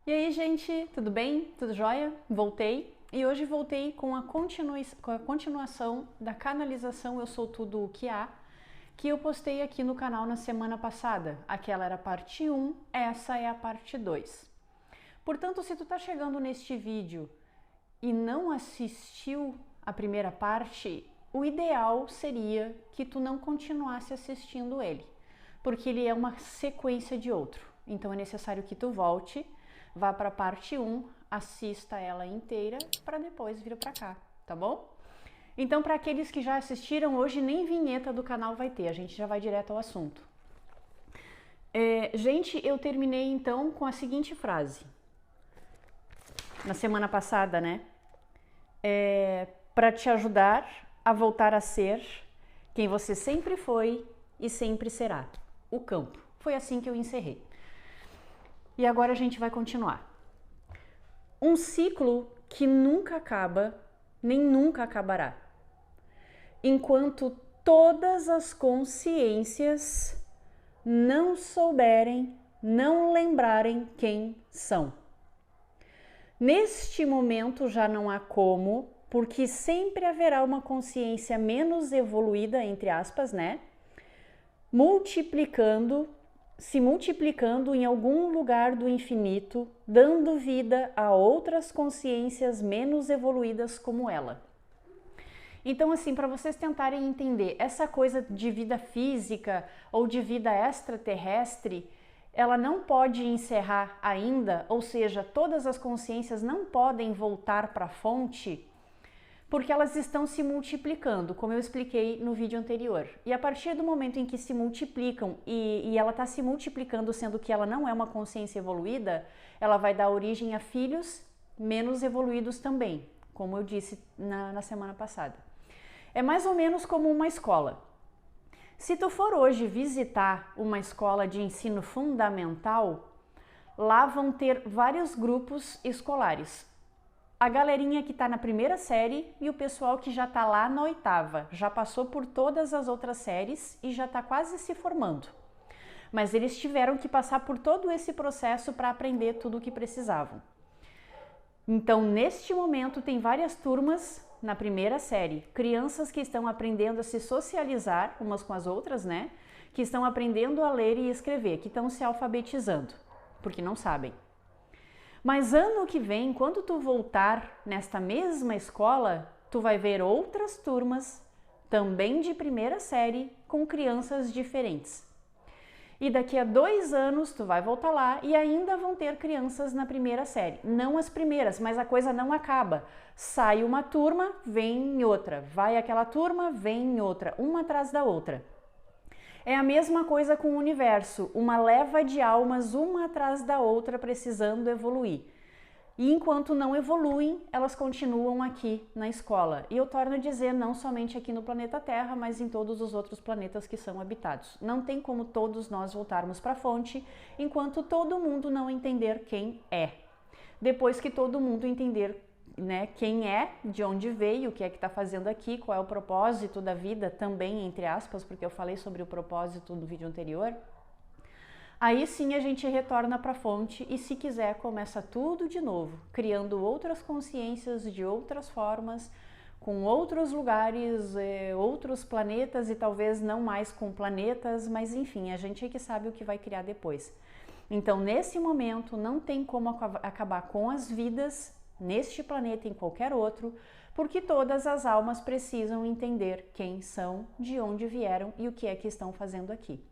E aí, gente, tudo bem? Tudo jóia? Voltei. E hoje voltei com a continuação da canalização Eu Sou Tudo O Que Há, que eu postei aqui no canal na semana passada. Aquela era a parte 1, essa é a parte 2. Portanto, se tu tá chegando neste vídeo e não assistiu a primeira parte, o ideal seria que tu não continuasse assistindo ele, porque ele é uma sequência de outro. Então é necessário que tu volte, vá para a parte 1, assista ela inteira para depois vir para cá, tá bom? Então, para aqueles que já assistiram, hoje nem vinheta do canal vai ter, a gente já vai direto ao assunto. Gente, eu terminei então com a seguinte frase. Na semana passada, né? Para te ajudar a voltar a ser quem você sempre foi e sempre será. O campo. Foi assim que eu encerrei. E agora a gente vai continuar. Um ciclo que nunca acaba, nem nunca acabará. Enquanto todas as consciências não souberem, não lembrarem quem são. Neste momento já não há como, porque sempre haverá uma consciência menos evoluída, entre aspas, né? Se multiplicando em algum lugar do infinito, dando vida a outras consciências menos evoluídas como ela. Então, assim, para vocês tentarem entender, essa coisa de vida física ou de vida extraterrestre, ela não pode encerrar ainda, ou seja, todas as consciências não podem voltar para a fonte, porque elas estão se multiplicando, como eu expliquei no vídeo anterior. E a partir do momento em que se multiplicam e ela está se multiplicando, sendo que ela não é uma consciência evoluída, ela vai dar origem a filhos menos evoluídos também, como eu disse na semana passada. É mais ou menos como uma escola. Se tu for hoje visitar uma escola de ensino fundamental, lá vão ter vários grupos escolares. A galerinha que está na primeira série e o pessoal que já está lá na oitava, já passou por todas as outras séries e já está quase se formando. Mas eles tiveram que passar por todo esse processo para aprender tudo o que precisavam. Então, neste momento, tem várias turmas na primeira série, crianças que estão aprendendo a se socializar umas com as outras, né? Que estão aprendendo a ler e escrever, que estão se alfabetizando, porque não sabem. Mas ano que vem, quando tu voltar nesta mesma escola, tu vai ver outras turmas, também de primeira série, com crianças diferentes. E daqui a 2 anos tu vai voltar lá e ainda vão ter crianças na primeira série. Não as primeiras, mas a coisa não acaba. Sai uma turma, vem outra. Vai aquela turma, vem outra. Uma atrás da outra. É a mesma coisa com o universo, uma leva de almas uma atrás da outra precisando evoluir. E enquanto não evoluem, elas continuam aqui na escola. E eu torno a dizer, não somente aqui no planeta Terra, mas em todos os outros planetas que são habitados. Não tem como todos nós voltarmos para a fonte enquanto todo mundo não entender quem é. Depois que todo mundo entender, né, quem é, de onde veio, o que é que está fazendo aqui, qual é o propósito da vida, também entre aspas, porque eu falei sobre o propósito do vídeo anterior, aí sim a gente retorna para a fonte e, se quiser, começa tudo de novo, criando outras consciências de outras formas, com outros lugares, outros planetas e talvez não mais com planetas, mas enfim, a gente é que sabe o que vai criar depois. Então, nesse momento, não tem como acabar com as vidas neste planeta e em qualquer outro, porque todas as almas precisam entender quem são, de onde vieram e o que é que estão fazendo aqui.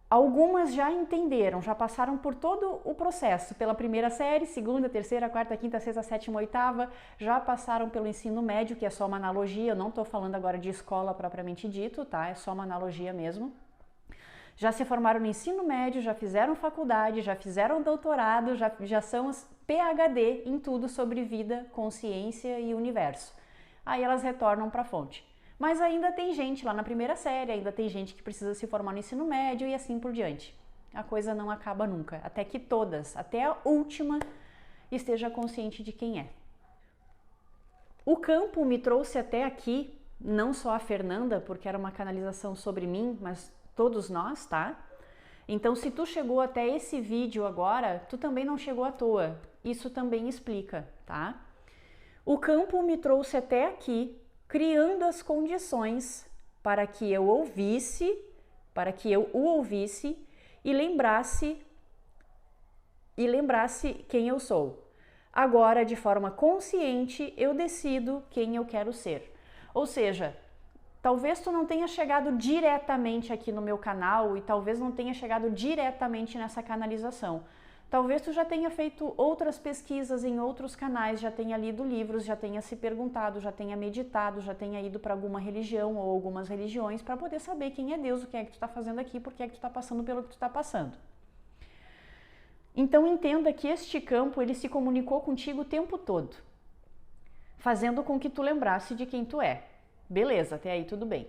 Algumas já entenderam, já passaram por todo o processo, pela primeira série, segunda, terceira, quarta, quinta, sexta, sétima, oitava, já passaram pelo ensino médio, que é só uma analogia, eu não estou falando agora de escola propriamente dito, tá? É só uma analogia mesmo. Já se formaram no ensino médio, já fizeram faculdade, já fizeram doutorado, já são PhD em tudo sobre vida, consciência e universo. Aí elas retornam para a fonte. Mas ainda tem gente lá na primeira série, ainda tem gente que precisa se formar no ensino médio e assim por diante. A coisa não acaba nunca, até que todas, até a última, esteja consciente de quem é. O campo me trouxe até aqui, não só a Fernanda, porque era uma canalização sobre mim, mas todos nós, tá? Então, se tu chegou até esse vídeo agora, tu também não chegou à toa. Isso também explica, tá? O campo me trouxe até aqui, criando as condições para que eu o ouvisse e lembrasse quem eu sou. Agora, de forma consciente, eu decido quem eu quero ser. Ou seja, talvez tu não tenha chegado diretamente aqui no meu canal e talvez não tenha chegado diretamente nessa canalização. Talvez tu já tenha feito outras pesquisas em outros canais, já tenha lido livros, já tenha se perguntado, já tenha meditado, já tenha ido para alguma religião ou algumas religiões para poder saber quem é Deus, o que é que tu está fazendo aqui, por que é que tu está passando pelo que tu está passando. Então entenda que este campo, ele se comunicou contigo o tempo todo, fazendo com que tu lembrasse de quem tu é. Beleza, até aí tudo bem.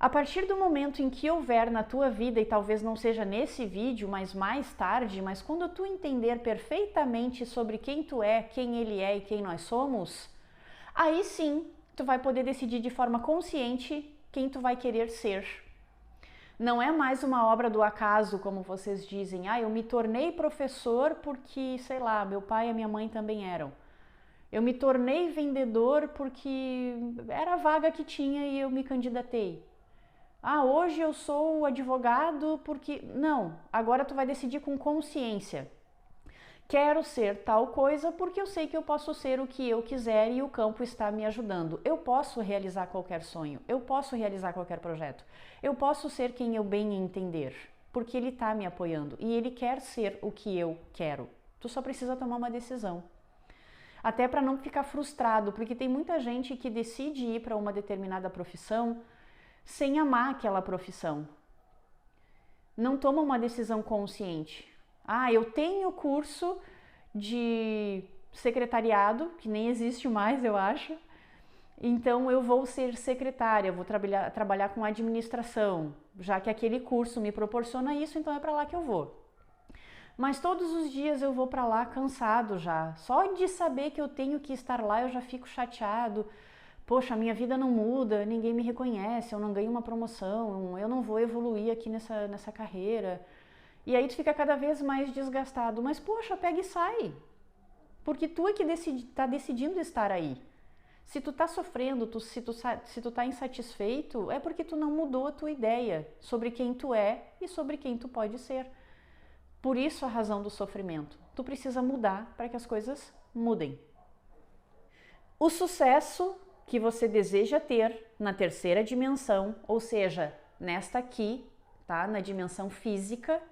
A partir do momento em que houver na tua vida, e talvez não seja nesse vídeo, mas mais tarde, mas quando tu entender perfeitamente sobre quem tu é, quem ele é e quem nós somos, aí sim tu vai poder decidir de forma consciente quem tu vai querer ser. Não é mais uma obra do acaso, como vocês dizem. Eu me tornei professor porque, sei lá, meu pai e minha mãe também eram. Eu me tornei vendedor porque era a vaga que tinha e eu me candidatei. Hoje eu sou advogado porque... Não, agora tu vai decidir com consciência. Quero ser tal coisa porque eu sei que eu posso ser o que eu quiser e o campo está me ajudando. Eu posso realizar qualquer sonho, eu posso realizar qualquer projeto. Eu posso ser quem eu bem entender, porque ele está me apoiando e ele quer ser o que eu quero. Tu só precisa tomar uma decisão. Até para não ficar frustrado, porque tem muita gente que decide ir para uma determinada profissão sem amar aquela profissão. Não toma uma decisão consciente. Eu tenho curso de secretariado, que nem existe mais, eu acho. Então eu vou ser secretária, vou trabalhar com administração, já que aquele curso me proporciona isso, então é para lá que eu vou. Mas todos os dias eu vou para lá cansado já. Só de saber que eu tenho que estar lá eu já fico chateado. Poxa, a minha vida não muda, ninguém me reconhece, eu não ganho uma promoção, eu não vou evoluir aqui nessa carreira. E aí tu fica cada vez mais desgastado. Mas poxa, pega e sai. Porque tu é que tá decidindo estar aí. Se tu tá sofrendo, se tu tá insatisfeito, é porque tu não mudou a tua ideia sobre quem tu é e sobre quem tu pode ser. Por isso a razão do sofrimento. Tu precisa mudar para que as coisas mudem. O sucesso que você deseja ter na terceira dimensão, ou seja, nesta aqui, tá? Na dimensão física,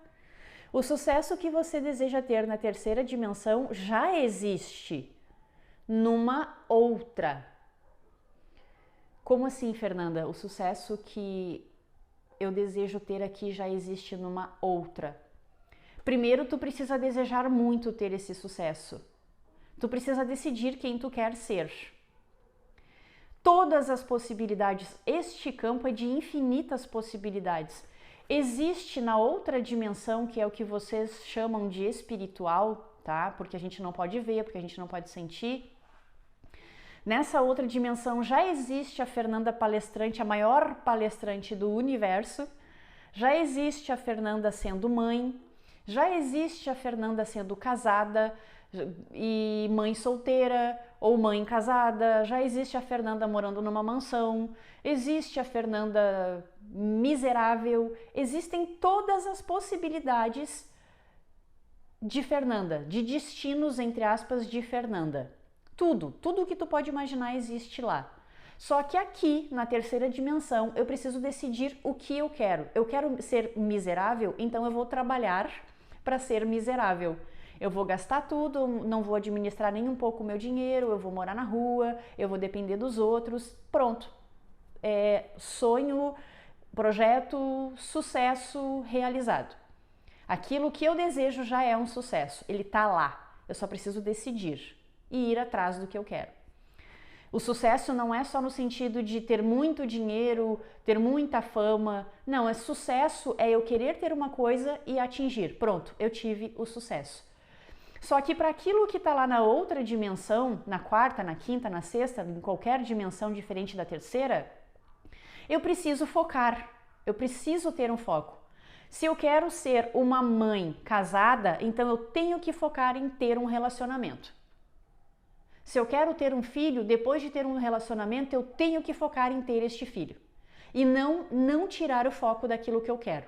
o sucesso que você deseja ter na terceira dimensão já existe numa outra. Como assim, Fernanda? O sucesso que eu desejo ter aqui já existe numa outra. Primeiro, tu precisa desejar muito ter esse sucesso. Tu precisa decidir quem tu quer ser. Todas as possibilidades, este campo é de infinitas possibilidades. Existe na outra dimensão, que é o que vocês chamam de espiritual, tá? Porque a gente não pode ver, porque a gente não pode sentir. Nessa outra dimensão já existe a Fernanda palestrante, a maior palestrante do universo. Já existe a Fernanda sendo mãe. Já existe a Fernanda sendo casada e mãe solteira ou mãe casada. Já existe a Fernanda morando numa mansão. Existe a Fernanda miserável. Existem todas as possibilidades de Fernanda, de destinos, entre aspas, de Fernanda. Tudo que tu pode imaginar existe lá. Só que aqui, na terceira dimensão, eu preciso decidir o que eu quero. Eu quero ser miserável, então eu vou trabalhar para ser miserável. Eu vou gastar tudo, não vou administrar nem um pouco o meu dinheiro, eu vou morar na rua, eu vou depender dos outros. Pronto. Sonho, projeto, sucesso realizado. Aquilo que eu desejo já é um sucesso, ele está lá. Eu só preciso decidir e ir atrás do que eu quero. O sucesso não é só no sentido de ter muito dinheiro, ter muita fama. Não, sucesso é eu querer ter uma coisa e atingir. Pronto, eu tive o sucesso. Só que para aquilo que está lá na outra dimensão, na quarta, na quinta, na sexta, em qualquer dimensão diferente da terceira, eu preciso focar, eu preciso ter um foco. Se eu quero ser uma mãe casada, então eu tenho que focar em ter um relacionamento. Se eu quero ter um filho, depois de ter um relacionamento, eu tenho que focar em ter este filho. E não tirar o foco daquilo que eu quero.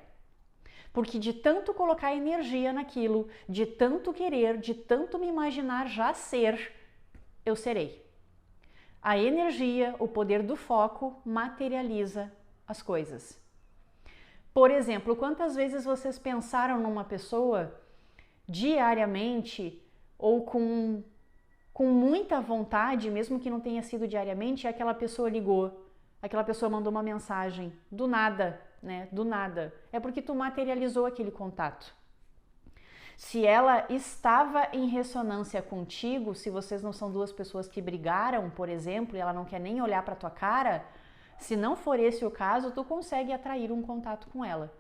Porque de tanto colocar energia naquilo, de tanto querer, de tanto me imaginar já ser, eu serei. A energia, o poder do foco materializa as coisas. Por exemplo, quantas vezes vocês pensaram numa pessoa diariamente ou com muita vontade, mesmo que não tenha sido diariamente, e aquela pessoa ligou, aquela pessoa mandou uma mensagem, do nada, né? Do nada. É porque tu materializou aquele contato. Se ela estava em ressonância contigo, se vocês não são duas pessoas que brigaram, por exemplo, e ela não quer nem olhar para tua cara, se não for esse o caso, tu consegue atrair um contato com ela.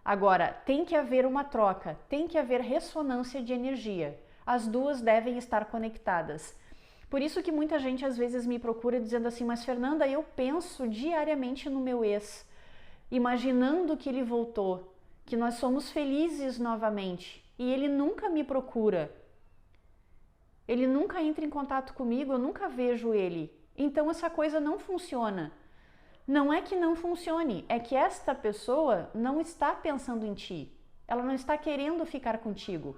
Agora, tem que haver uma troca, tem que haver ressonância de energia. As duas devem estar conectadas. Por isso que muita gente às vezes me procura dizendo assim, mas Fernanda, eu penso diariamente no meu ex, imaginando que ele voltou, que nós somos felizes novamente, e ele nunca me procura. Ele nunca entra em contato comigo, eu nunca vejo ele. Então essa coisa não funciona. Não é que não funcione, é que esta pessoa não está pensando em ti. Ela não está querendo ficar contigo.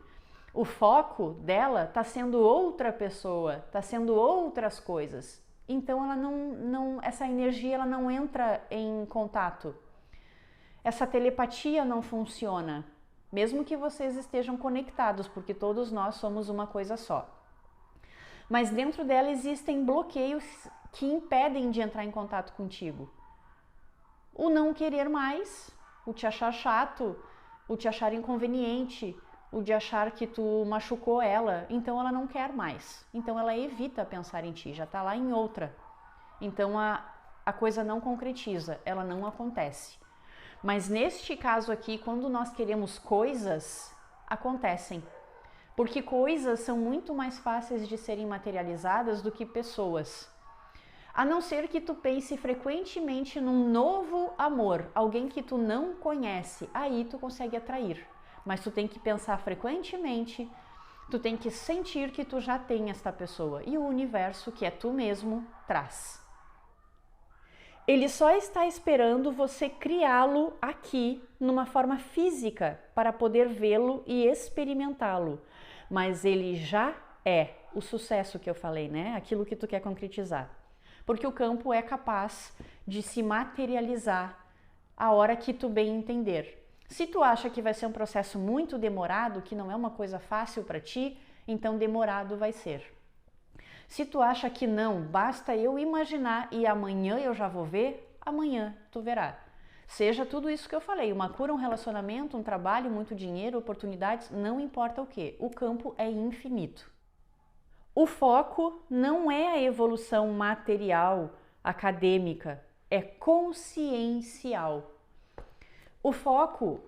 O foco dela está sendo outra pessoa, está sendo outras coisas. Então essa energia ela não entra em contato. Essa telepatia não funciona, mesmo que vocês estejam conectados, porque todos nós somos uma coisa só. Mas dentro dela existem bloqueios que impedem de entrar em contato contigo. O não querer mais, o te achar chato, o te achar inconveniente, o de achar que tu machucou ela, então ela não quer mais. Então ela evita pensar em ti, já tá lá em outra. Então a coisa não concretiza, ela não acontece. Mas neste caso aqui, quando nós queremos coisas, acontecem. Porque coisas são muito mais fáceis de serem materializadas do que pessoas. A não ser que tu pense frequentemente num novo amor, alguém que tu não conhece, aí tu consegue atrair. Mas tu tem que pensar frequentemente, tu tem que sentir que tu já tem esta pessoa e o universo, que é tu mesmo, traz. Ele só está esperando você criá-lo aqui numa forma física para poder vê-lo e experimentá-lo. Mas ele já é o sucesso que eu falei, né? Aquilo que tu quer concretizar. Porque o campo é capaz de se materializar a hora que tu bem entender. Se tu acha que vai ser um processo muito demorado, que não é uma coisa fácil para ti, então demorado vai ser. Se tu acha que não, basta eu imaginar e amanhã eu já vou ver, amanhã tu verá. Seja tudo isso que eu falei, uma cura, um relacionamento, um trabalho, muito dinheiro, oportunidades, não importa o que, o campo é infinito. O foco não é a evolução material, acadêmica, é consciencial. O foco,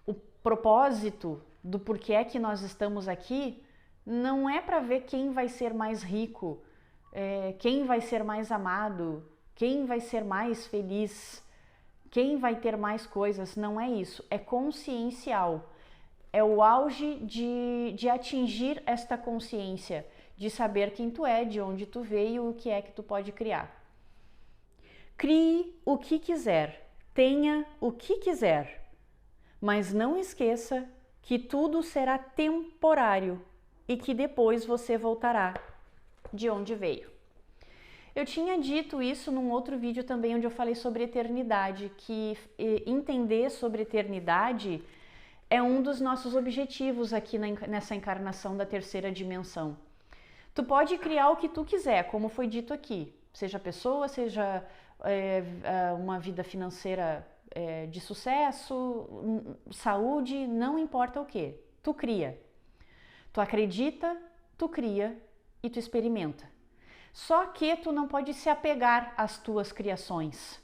o propósito do porquê é que nós estamos aqui, não é para ver quem vai ser mais rico, quem vai ser mais amado, quem vai ser mais feliz, quem vai ter mais coisas, não é isso, é consciencial. É o auge de atingir esta consciência, de saber quem tu é, de onde tu veio, o que é que tu pode criar. Crie o que quiser, tenha o que quiser, mas não esqueça que tudo será temporário e que depois você voltará de onde veio. Eu tinha dito isso num outro vídeo também, onde eu falei sobre eternidade, que entender sobre eternidade é um dos nossos objetivos aqui nessa encarnação da terceira dimensão. Tu pode criar o que tu quiser, como foi dito aqui, seja pessoa, seja uma vida financeira de sucesso, saúde, não importa o que, tu cria. Tu acredita, tu cria e tu experimenta. Só que tu não pode se apegar às tuas criações.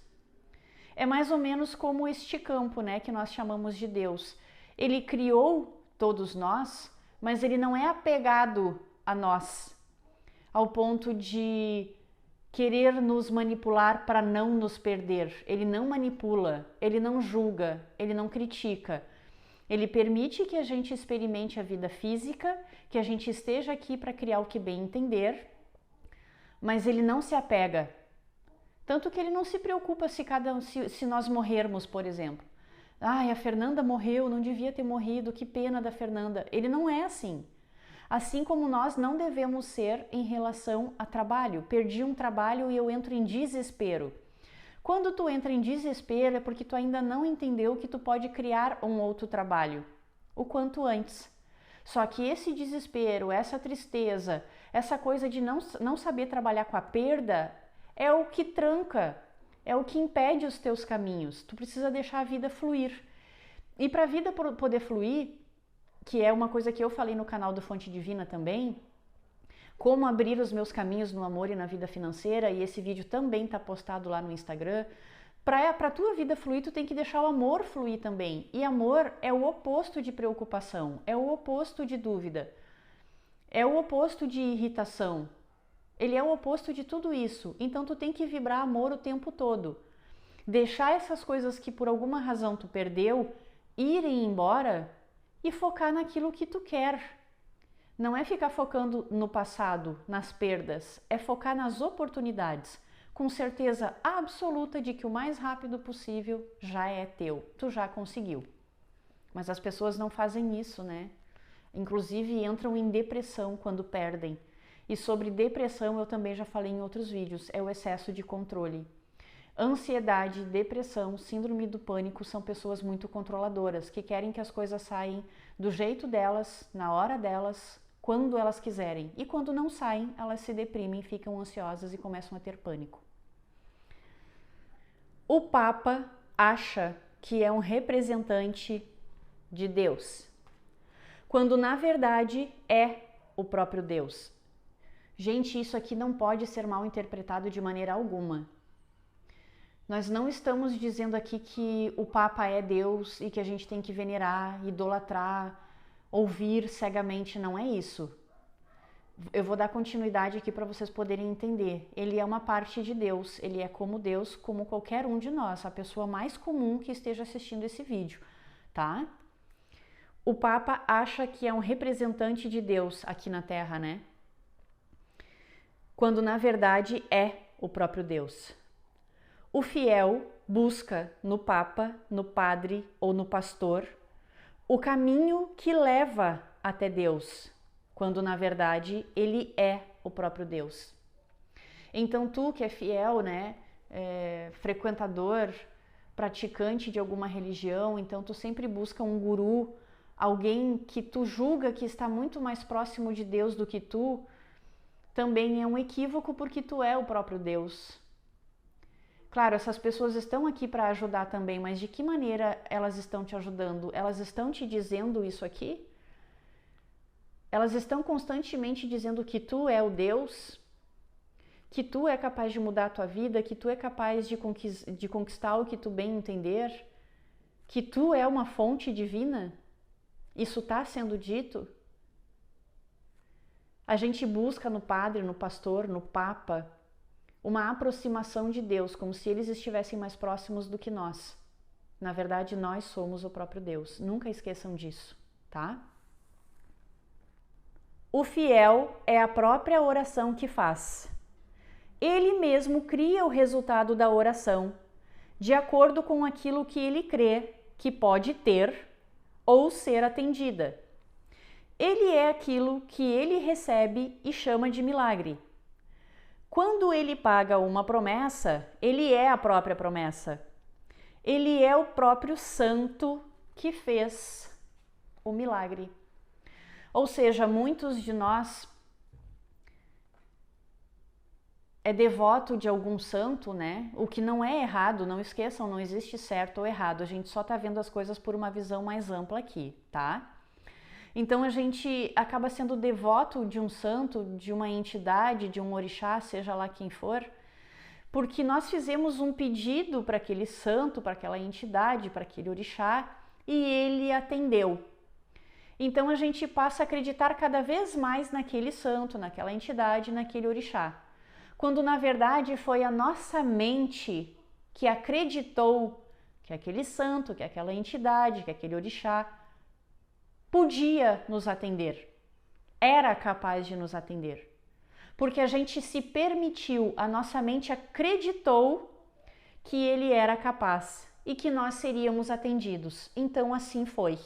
É mais ou menos como este campo, né, que nós chamamos de Deus. Ele criou todos nós, mas ele não é apegado a nós, ao ponto de querer nos manipular para não nos perder. Ele não manipula, ele não julga, ele não critica. Ele permite que a gente experimente a vida física, que a gente esteja aqui para criar o que bem entender, mas ele não se apega. Tanto que ele não se preocupa se nós morrermos, por exemplo. Ai, a Fernanda morreu, não devia ter morrido, que pena da Fernanda. Ele não é assim. Assim como nós não devemos ser em relação a trabalho. Perdi um trabalho e eu entro em desespero. Quando tu entra em desespero é porque tu ainda não entendeu que tu pode criar um outro trabalho, o quanto antes. Só que esse desespero, essa tristeza, essa coisa de não saber trabalhar com a perda é o que tranca, é o que impede os teus caminhos. Tu precisa deixar a vida fluir. E para a vida poder fluir, que é uma coisa que eu falei no canal do Fonte Divina também, como abrir os meus caminhos no amor e na vida financeira, e esse vídeo também está postado lá no Instagram. Para a tua vida fluir, tu tem que deixar o amor fluir também. E amor é o oposto de preocupação, é o oposto de dúvida, é o oposto de irritação. Ele é o oposto de tudo isso. Então tu tem que vibrar amor o tempo todo. Deixar essas coisas que por alguma razão tu perdeu irem embora e focar naquilo que tu quer. Não é ficar focando no passado, nas perdas, é focar nas oportunidades, com certeza absoluta de que o mais rápido possível já é teu, tu já conseguiu. Mas as pessoas não fazem isso, né? Inclusive entram em depressão quando perdem. E sobre depressão eu também já falei em outros vídeos, é o excesso de controle. Ansiedade, depressão, síndrome do pânico são pessoas muito controladoras, que querem que as coisas saem do jeito delas, na hora delas, quando elas quiserem. E quando não saem, elas se deprimem, ficam ansiosas e começam a ter pânico. O Papa acha que é um representante de Deus, quando na verdade é o próprio Deus. Gente, isso aqui não pode ser mal interpretado de maneira alguma. Nós não estamos dizendo aqui que o Papa é Deus e que a gente tem que venerar, idolatrar, ouvir cegamente, não é isso. Eu vou dar continuidade aqui para vocês poderem entender. Ele é uma parte de Deus, ele é como Deus, como qualquer um de nós, a pessoa mais comum que esteja assistindo esse vídeo, tá? O Papa acha que é um representante de Deus aqui na Terra, né? Quando na verdade é o próprio Deus. O fiel busca no Papa, no padre ou no pastor o caminho que leva até Deus, quando na verdade ele é o próprio Deus. Então tu que é fiel, né, frequentador, praticante de alguma religião, então tu sempre busca um guru, alguém que tu julga que está muito mais próximo de Deus do que tu, também é um equívoco porque tu é o próprio Deus. Claro, essas pessoas estão aqui para ajudar também, mas de que maneira elas estão te ajudando? Elas estão te dizendo isso aqui? Elas estão constantemente dizendo que tu é o Deus, que tu é capaz de mudar a tua vida, que tu é capaz de conquistar o que tu bem entender, que tu é uma fonte divina? Isso está sendo dito? A gente busca no padre, no pastor, no papa, uma aproximação de Deus, como se eles estivessem mais próximos do que nós. Na verdade, nós somos o próprio Deus. Nunca esqueçam disso, tá? O fiel é a própria oração que faz. Ele mesmo cria o resultado da oração, de acordo com aquilo que ele crê que pode ter ou ser atendida. Ele é aquilo que ele recebe e chama de milagre. Quando ele paga uma promessa, ele é a própria promessa. Ele é o próprio santo que fez o milagre. Ou seja, muitos de nós é devoto de algum santo, né? O que não é errado, não esqueçam, não existe certo ou errado. A gente só tá vendo as coisas por uma visão mais ampla aqui, tá? Então a gente acaba sendo devoto de um santo, de uma entidade, de um orixá, seja lá quem for, porque nós fizemos um pedido para aquele santo, para aquela entidade, para aquele orixá, e ele atendeu. Então a gente passa a acreditar cada vez mais naquele santo, naquela entidade, naquele orixá. quando na verdade foi a nossa mente que acreditou que aquele santo, que aquela entidade, que aquele orixá podia nos atender, era capaz de nos atender. Porque a gente se permitiu, a nossa mente acreditou que ele era capaz e que nós seríamos atendidos. Então assim foi.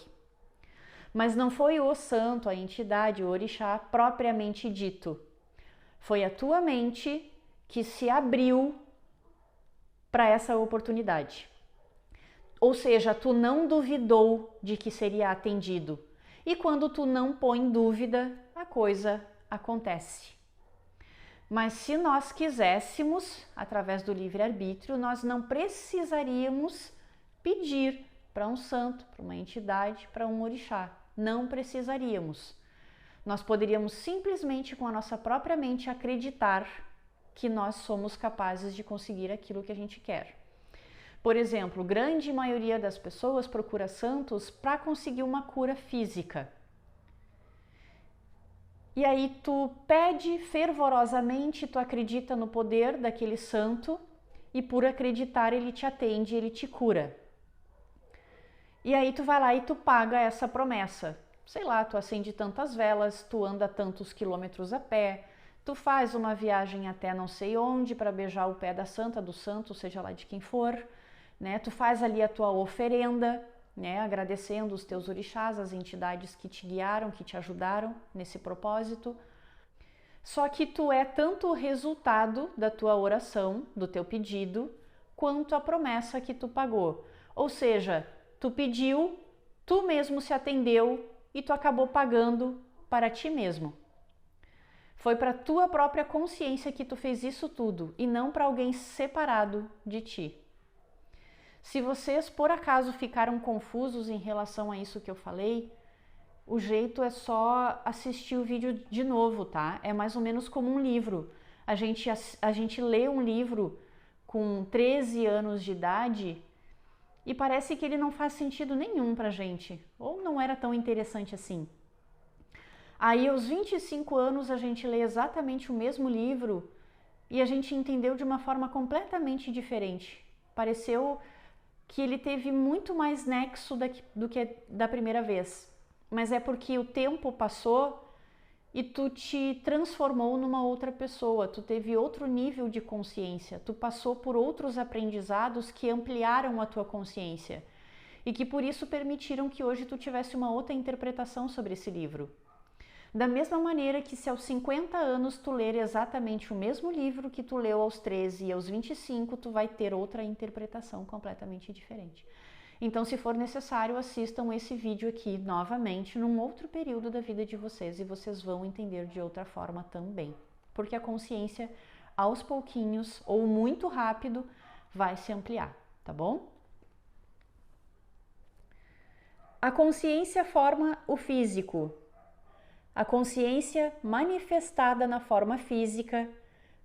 Mas não foi o santo, a entidade, o orixá propriamente dito. Foi a tua mente que se abriu para essa oportunidade. Ou seja, tu não duvidou de que seria atendido. E quando tu não põe dúvida, a coisa acontece. Mas se nós quiséssemos, através do livre-arbítrio, nós não precisaríamos pedir para um santo, para uma entidade, para um orixá. Não precisaríamos. Nós poderíamos simplesmente, com a nossa própria mente, acreditar que nós somos capazes de conseguir aquilo que a gente quer. Por exemplo, grande maioria das pessoas procura santos para conseguir uma cura física. E aí tu pede fervorosamente, tu acredita no poder daquele santo e por acreditar ele te atende, ele te cura. E aí tu vai lá e tu paga essa promessa. Sei lá, tu acende tantas velas, tu anda tantos quilômetros a pé, tu faz uma viagem até não sei onde para beijar o pé da santa, do santo, seja lá de quem for, né? Tu faz ali a tua oferenda, né, agradecendo os teus orixás, as entidades que te guiaram, que te ajudaram nesse propósito. Só que tu é tanto o resultado da tua oração, do teu pedido, quanto a promessa que tu pagou. Ou seja, tu pediu, tu mesmo se atendeu e tu acabou pagando para ti mesmo. Foi para tua própria consciência que tu fez isso tudo e não para alguém separado de ti. Se vocês, por acaso, ficaram confusos em relação a isso que eu falei, o jeito é só assistir o vídeo de novo, tá? É mais ou menos como um livro. A gente lê um livro com 13 anos de idade e parece que ele não faz sentido nenhum pra gente, ou não era tão interessante assim. Aí, aos 25 anos, a gente lê exatamente o mesmo livro e a gente entendeu de uma forma completamente diferente. Pareceu que ele teve muito mais nexo do que da primeira vez. Mas é porque o tempo passou e tu te transformou numa outra pessoa, tu teve outro nível de consciência, tu passou por outros aprendizados que ampliaram a tua consciência e que por isso permitiram que hoje tu tivesse uma outra interpretação sobre esse livro. Da mesma maneira que se aos 50 anos tu ler exatamente o mesmo livro que tu leu aos 13 e aos 25, tu vai ter outra interpretação completamente diferente. Então, se for necessário, assistam esse vídeo aqui novamente num outro período da vida de vocês e vocês vão entender de outra forma também. Porque a consciência, aos pouquinhos ou muito rápido, vai se ampliar, tá bom? A consciência forma o físico. A consciência manifestada na forma física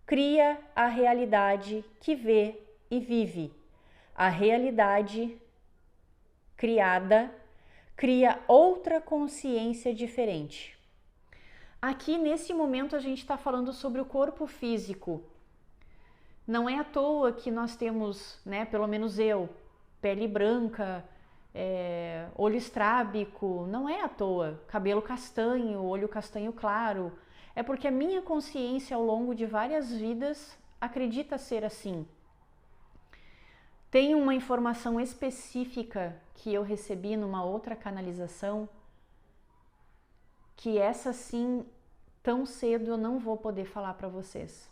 cria a realidade que vê e vive. A realidade criada cria outra consciência diferente. Aqui, nesse momento, a gente está falando sobre o corpo físico. Não é à toa que nós temos, né, pelo menos eu, pele branca, olho estrábico, não é à toa, cabelo castanho, olho castanho claro, é porque a minha consciência ao longo de várias vidas acredita ser assim. Tem uma informação específica que eu recebi numa outra canalização, que essa sim, tão cedo eu não vou poder falar para vocês.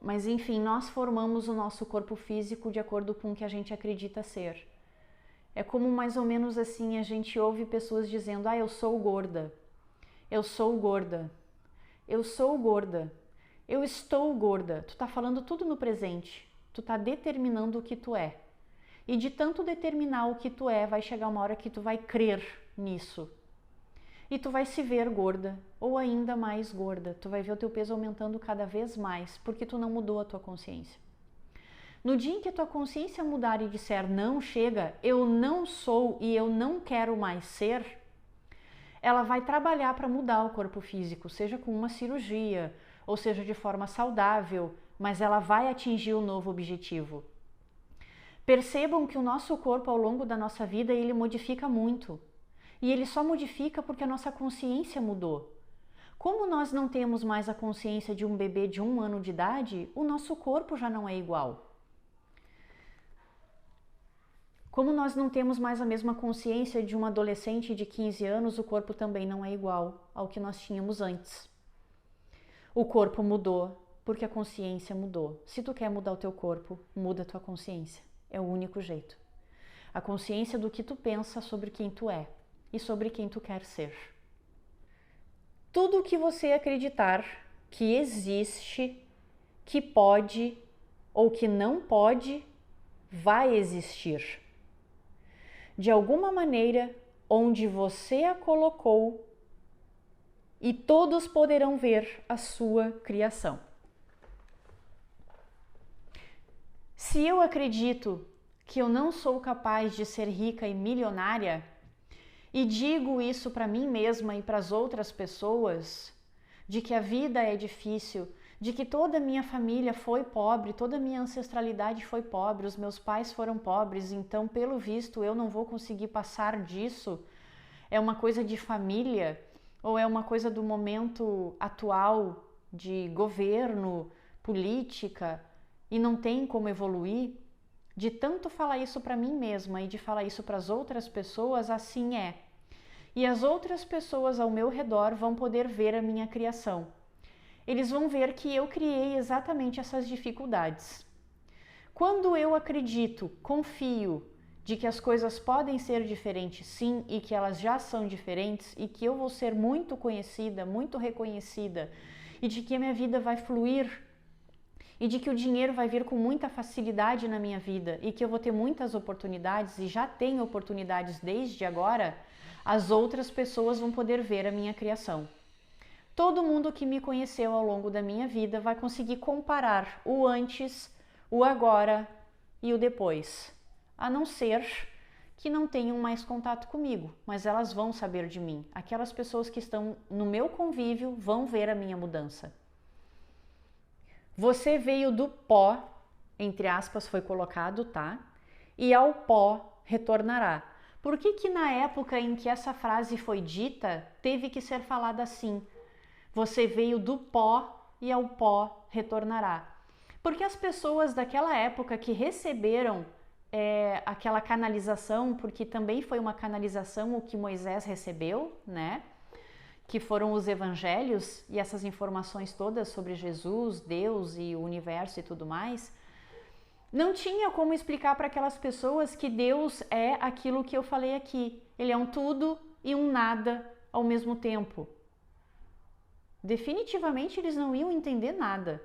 Mas enfim, nós formamos o nosso corpo físico de acordo com o que a gente acredita ser. É como mais ou menos assim, a gente ouve pessoas dizendo: eu sou gorda, eu sou gorda, eu sou gorda, eu estou gorda. Tu tá falando tudo no presente, tu tá determinando o que tu é. E de tanto determinar o que tu é, vai chegar uma hora que tu vai crer nisso. E tu vai se ver gorda, ou ainda mais gorda. Tu vai ver o teu peso aumentando cada vez mais, porque tu não mudou a tua consciência. No dia em que a tua consciência mudar e disser não, chega, eu não sou e eu não quero mais ser, ela vai trabalhar para mudar o corpo físico, seja com uma cirurgia, ou seja de forma saudável, mas ela vai atingir o novo objetivo. Percebam que o nosso corpo ao longo da nossa vida ele modifica muito. E ele só modifica porque a nossa consciência mudou. Como nós não temos mais a consciência de um bebê de 1 ano de idade, o nosso corpo já não é igual. Como nós não temos mais a mesma consciência de um adolescente de 15 anos, o corpo também não é igual ao que nós tínhamos antes. O corpo mudou porque a consciência mudou. Se tu quer mudar o teu corpo, muda a tua consciência. É o único jeito. A consciência do que tu pensa sobre quem tu é e sobre quem tu quer ser. Tudo o que você acreditar que existe, que pode ou que não pode, vai existir. De alguma maneira, onde você a colocou, e todos poderão ver a sua criação. Se eu acredito que eu não sou capaz de ser rica e milionária, e digo isso para mim mesma e para as outras pessoas, de que a vida é difícil, de que toda a minha família foi pobre, toda a minha ancestralidade foi pobre, os meus pais foram pobres, então pelo visto eu não vou conseguir passar disso, é uma coisa de família ou é uma coisa do momento atual de governo, política e não tem como evoluir, de tanto falar isso para mim mesma e de falar isso para as outras pessoas, assim é. E as outras pessoas ao meu redor vão poder ver a minha criação. Eles vão ver que eu criei exatamente essas dificuldades. Quando eu acredito, confio de que as coisas podem ser diferentes sim e que elas já são diferentes e que eu vou ser muito conhecida, muito reconhecida e de que a minha vida vai fluir e de que o dinheiro vai vir com muita facilidade na minha vida e que eu vou ter muitas oportunidades e já tenho oportunidades desde agora, as outras pessoas vão poder ver a minha criação. Todo mundo que me conheceu ao longo da minha vida vai conseguir comparar o antes, o agora e o depois, a não ser que não tenham mais contato comigo, mas elas vão saber de mim. Aquelas pessoas que estão no meu convívio vão ver a minha mudança. Você veio do pó, entre aspas, foi colocado, tá? E ao pó retornará. Por que que na época em que essa frase foi dita, teve que ser falada assim? Você veio do pó e ao pó retornará. Porque as pessoas daquela época que receberam aquela canalização, porque também foi uma canalização o que Moisés recebeu, né? Que foram os evangelhos e essas informações todas sobre Jesus, Deus e o universo e tudo mais, não tinha como explicar para aquelas pessoas que Deus é aquilo que eu falei aqui. Ele é um tudo e um nada ao mesmo tempo. Definitivamente eles não iam entender nada.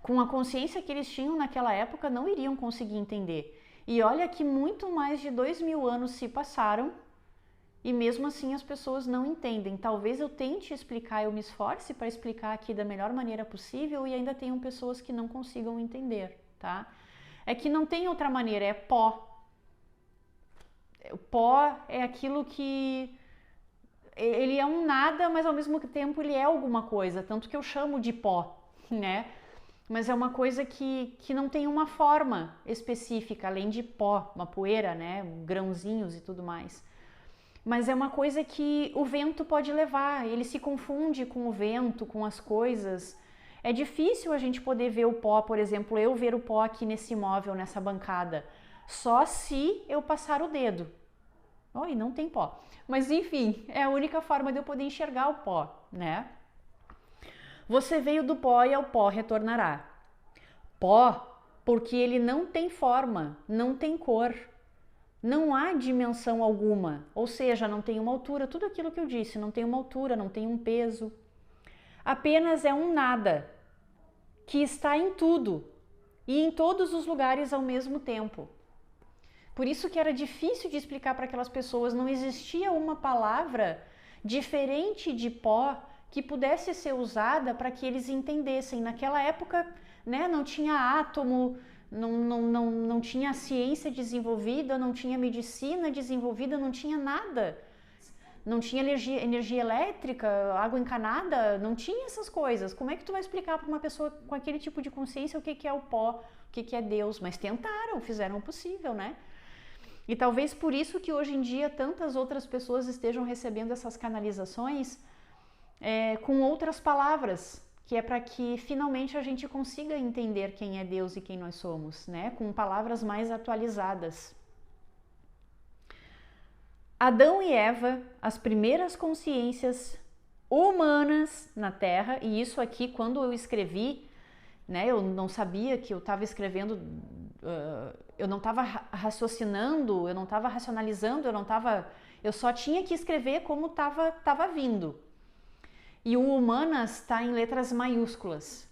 Com a consciência que eles tinham naquela época, não iriam conseguir entender. E olha que muito mais de 2000 anos se passaram e mesmo assim as pessoas não entendem. Talvez eu tente explicar, eu me esforce para explicar aqui da melhor maneira possível e ainda tenham pessoas que não consigam entender, tá? É que não tem outra maneira, é pó. O pó é aquilo que... ele é um nada, mas ao mesmo tempo ele é alguma coisa, tanto que eu chamo de pó, né? Mas é uma coisa que não tem uma forma específica, além de pó, uma poeira, né? Grãozinhos e tudo mais. Mas é uma coisa que o vento pode levar, ele se confunde com o vento, com as coisas. É difícil a gente poder ver o pó, por exemplo, eu ver o pó aqui nesse móvel, nessa bancada, só se eu passar o dedo. Oi, não tem pó. Mas enfim, é a única forma de eu poder enxergar o pó, né? Você veio do pó e ao pó retornará. Pó, porque ele não tem forma, não tem cor. Não há dimensão alguma, ou seja, não tem uma altura, tudo aquilo que eu disse, não tem uma altura, não tem um peso. Apenas é um nada, que está em tudo e em todos os lugares ao mesmo tempo. Por isso que era difícil de explicar para aquelas pessoas, não existia uma palavra diferente de pó que pudesse ser usada para que eles entendessem. Naquela época, né, não tinha átomo, não tinha ciência desenvolvida, não tinha medicina desenvolvida, não tinha nada. não tinha energia elétrica, água encanada, não tinha essas coisas. Como é que tu vai explicar para uma pessoa com aquele tipo de consciência o que que é o pó, o que que é Deus? Mas tentaram, fizeram o possível, né? E talvez por isso que hoje em dia tantas outras pessoas estejam recebendo essas canalizações com outras palavras, que é para que finalmente a gente consiga entender quem é Deus e quem nós somos, né? Com palavras mais atualizadas. Adão e Eva, as primeiras consciências humanas na Terra, e isso aqui quando eu escrevi, né, eu não sabia que eu estava escrevendo, eu não estava raciocinando, eu não estava racionalizando, eu só tinha que escrever como estava vindo. E o humanas está em letras maiúsculas.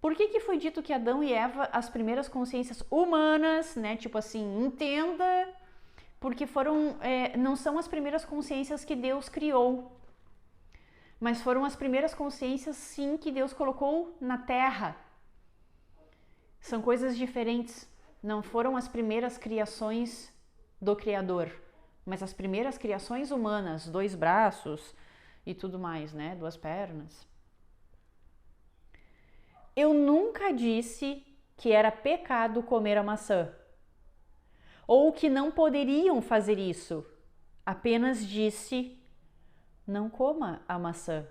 Por que foi dito que Adão e Eva, as primeiras consciências humanas, né, tipo assim, entenda, porque não são as primeiras consciências que Deus criou, mas foram as primeiras consciências, sim, que Deus colocou na Terra. São coisas diferentes. Não foram as primeiras criações do Criador, mas as primeiras criações humanas, 2 braços e tudo mais, né? 2 pernas. Eu nunca disse que era pecado comer a maçã, ou que não poderiam fazer isso. Apenas disse: não coma a maçã,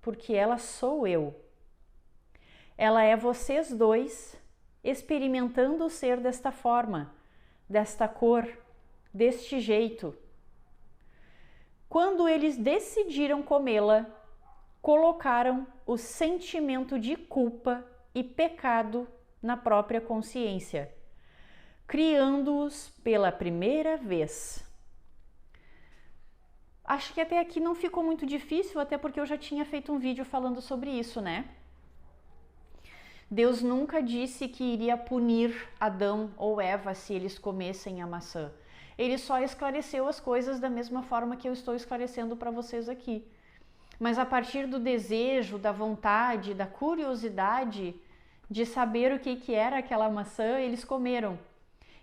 porque ela sou eu. Ela é vocês dois experimentando ser desta forma, desta cor, deste jeito. Quando eles decidiram comê-la, colocaram o sentimento de culpa e pecado na própria consciência, criando-os pela primeira vez. Acho que até aqui não ficou muito difícil, até porque eu já tinha feito um vídeo falando sobre isso, né? Deus nunca disse que iria punir Adão ou Eva se eles comessem a maçã. Ele só esclareceu as coisas da mesma forma que eu estou esclarecendo para vocês aqui. Mas a partir do desejo, da vontade, da curiosidade de saber o que era aquela maçã, eles comeram.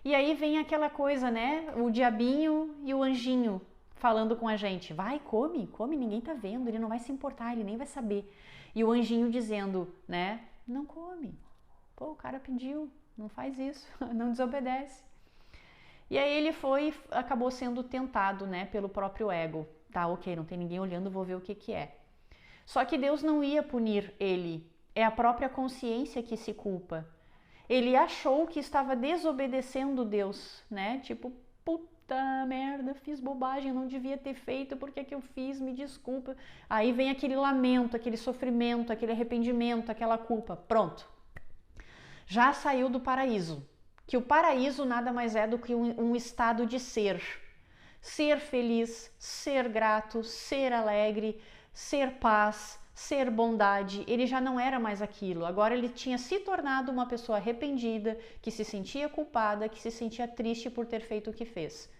E aí vem aquela coisa, né? O diabinho e o anjinho falando com a gente. Vai, come, ninguém tá vendo, ele não vai se importar, ele nem vai saber. E o anjinho dizendo, né? Não come. Pô, o cara pediu, não faz isso, não desobedece. E aí ele acabou sendo tentado, né, pelo próprio ego. Tá, ok, não tem ninguém olhando, vou ver o que é. Só que Deus não ia punir ele, é a própria consciência que se culpa. Ele achou que estava desobedecendo Deus, né, tipo, puta merda, fiz bobagem, não devia ter feito, por que eu fiz, me desculpa. Aí vem aquele lamento, aquele sofrimento, aquele arrependimento, aquela culpa, pronto. Já saiu do paraíso, que o paraíso nada mais é do que um estado de ser. Ser feliz, ser grato, ser alegre, ser paz, ser bondade. Ele já não era mais aquilo. Agora ele tinha se tornado uma pessoa arrependida, que se sentia culpada, que se sentia triste por ter feito o que fez.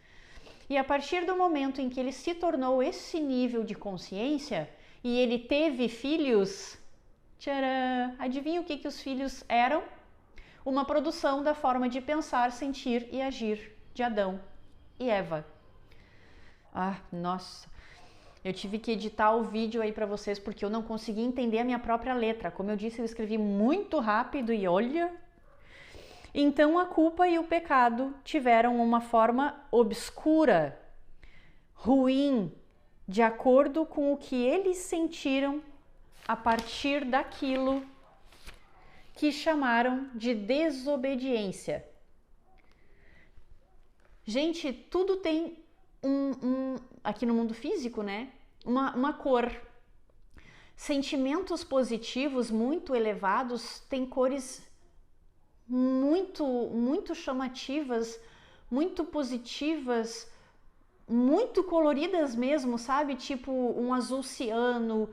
E a partir do momento em que ele se tornou esse nível de consciência e ele teve filhos, tcharam, adivinha o que os filhos eram? Uma produção da forma de pensar, sentir e agir de Adão e Eva. Ah, nossa, eu tive que editar o vídeo aí para vocês porque eu não consegui entender a minha própria letra. Como eu disse, eu escrevi muito rápido e olha... Então a culpa e o pecado tiveram uma forma obscura, ruim, de acordo com o que eles sentiram a partir daquilo que chamaram de desobediência. Gente, tudo tem aqui no mundo físico, né? Uma cor. Sentimentos positivos muito elevados têm cores muito chamativas, muito positivas, muito coloridas mesmo, sabe? Tipo um azul ciano,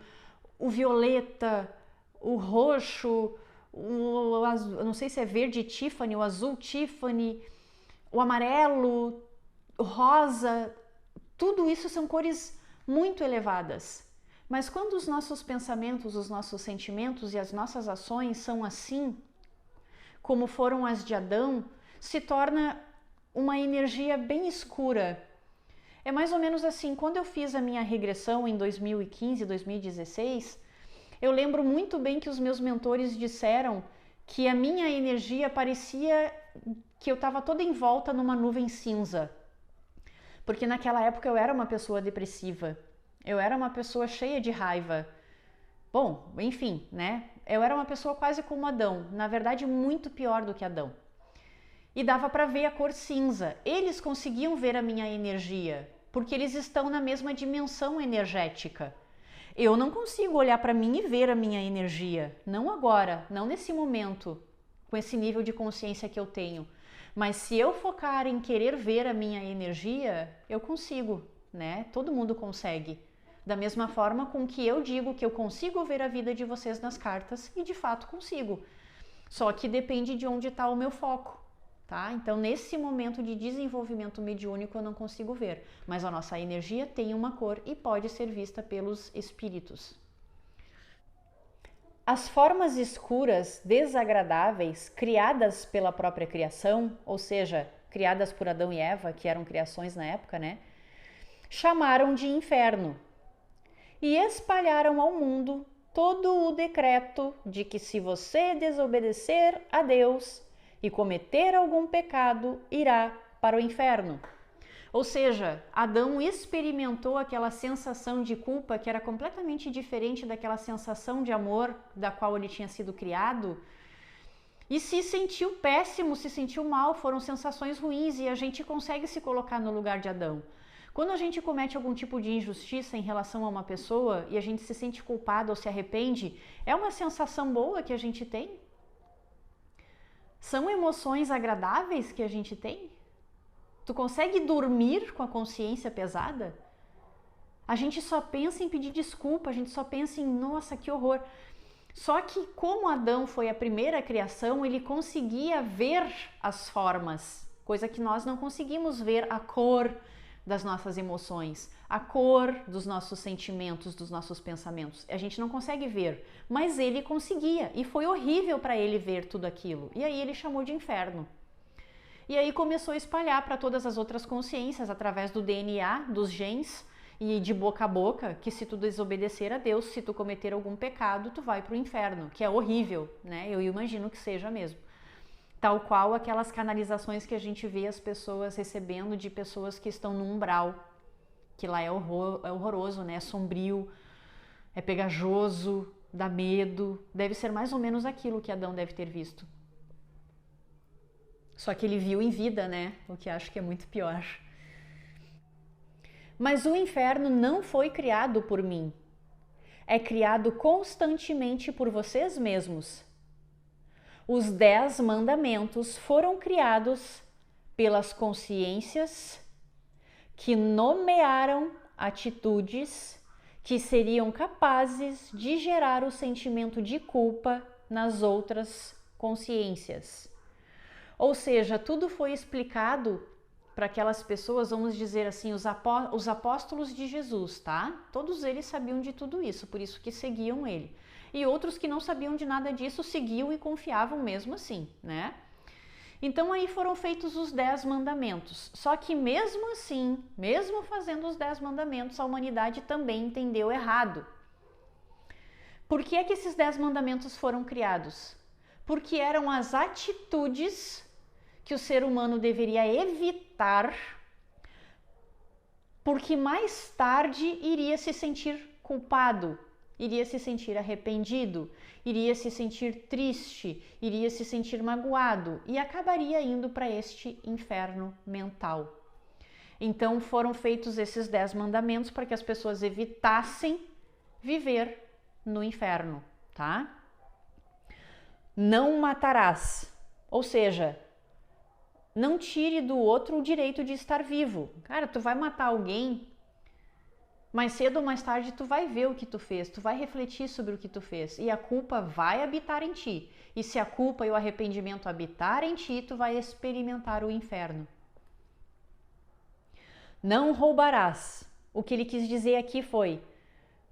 o violeta, o roxo, o azul, eu não sei se é verde Tiffany, o azul Tiffany, o amarelo, o rosa, tudo isso são cores muito elevadas. Mas quando os nossos pensamentos, os nossos sentimentos e as nossas ações são assim, como foram as de Adão, se torna uma energia bem escura. É mais ou menos assim, quando eu fiz a minha regressão em 2015, 2016, eu lembro muito bem que os meus mentores disseram que a minha energia parecia que eu estava toda em volta numa nuvem cinza. Porque naquela época eu era uma pessoa depressiva, eu era uma pessoa cheia de raiva. Bom, enfim, né? Eu era uma pessoa quase como Adão, na verdade muito pior do que Adão. E dava para ver a cor cinza. Eles conseguiam ver a minha energia, porque eles estão na mesma dimensão energética. Eu não consigo olhar para mim e ver a minha energia, não agora, não nesse momento, com esse nível de consciência que eu tenho. Mas se eu focar em querer ver a minha energia, eu consigo, né? Todo mundo consegue. Da mesma forma com que eu digo que eu consigo ver a vida de vocês nas cartas, e de fato consigo. Só que depende de onde está o meu foco. Tá? Então, nesse momento de desenvolvimento mediúnico, eu não consigo ver, mas a nossa energia tem uma cor e pode ser vista pelos espíritos. As formas escuras, desagradáveis, criadas pela própria criação, ou seja, criadas por Adão e Eva, que eram criações na época, né? Chamaram de inferno e espalharam ao mundo todo o decreto de que se você desobedecer a Deus e cometer algum pecado, irá para o inferno. Ou seja, Adão experimentou aquela sensação de culpa que era completamente diferente daquela sensação de amor da qual ele tinha sido criado, e se sentiu péssimo, se sentiu mal, foram sensações ruins, e a gente consegue se colocar no lugar de Adão. Quando a gente comete algum tipo de injustiça em relação a uma pessoa e a gente se sente culpado ou se arrepende, é uma sensação boa que a gente tem? São emoções agradáveis que a gente tem? Tu consegue dormir com a consciência pesada? A gente só pensa em pedir desculpa, a gente só pensa em, nossa, que horror. Só que como Adão foi a primeira criação, ele conseguia ver as formas, coisa que nós não conseguimos ver, a cor das nossas emoções, a cor dos nossos sentimentos, dos nossos pensamentos. A gente não consegue ver, mas ele conseguia, e foi horrível para ele ver tudo aquilo. E aí ele chamou de inferno. E aí começou a espalhar para todas as outras consciências através do DNA, dos genes e de boca a boca, que se tu desobedecer a Deus, se tu cometer algum pecado, tu vai para o inferno, que é horrível, né? Eu imagino que seja mesmo. Tal qual aquelas canalizações que a gente vê as pessoas recebendo de pessoas que estão no umbral, que lá é horroroso, né? É sombrio, é pegajoso, dá medo. Deve ser mais ou menos aquilo que Adão deve ter visto. Só que ele viu em vida, né? O que acho que é muito pior. Mas o inferno não foi criado por mim. É criado constantemente por vocês mesmos. Os 10 mandamentos foram criados pelas consciências que nomearam atitudes que seriam capazes de gerar o sentimento de culpa nas outras consciências. Ou seja, tudo foi explicado para aquelas pessoas, vamos dizer assim, os apóstolos de Jesus, tá? Todos eles sabiam de tudo isso, por isso que seguiam ele. E outros que não sabiam de nada disso seguiam e confiavam mesmo assim, né? Então aí foram feitos os 10 mandamentos. Só que mesmo assim, mesmo fazendo os 10 mandamentos, a humanidade também entendeu errado. Por que é que esses 10 mandamentos foram criados? Porque eram as atitudes que o ser humano deveria evitar, porque mais tarde iria se sentir culpado, iria se sentir arrependido, iria se sentir triste, iria se sentir magoado e acabaria indo para este inferno mental. Então foram feitos esses 10 mandamentos para que as pessoas evitassem viver no inferno, tá? Não matarás, ou seja, não tire do outro o direito de estar vivo. Cara, tu vai matar alguém, mais cedo ou mais tarde tu vai ver o que tu fez, tu vai refletir sobre o que tu fez e a culpa vai habitar em ti. E se a culpa e o arrependimento habitar em ti, tu vai experimentar o inferno. Não roubarás. O que ele quis dizer aqui foi,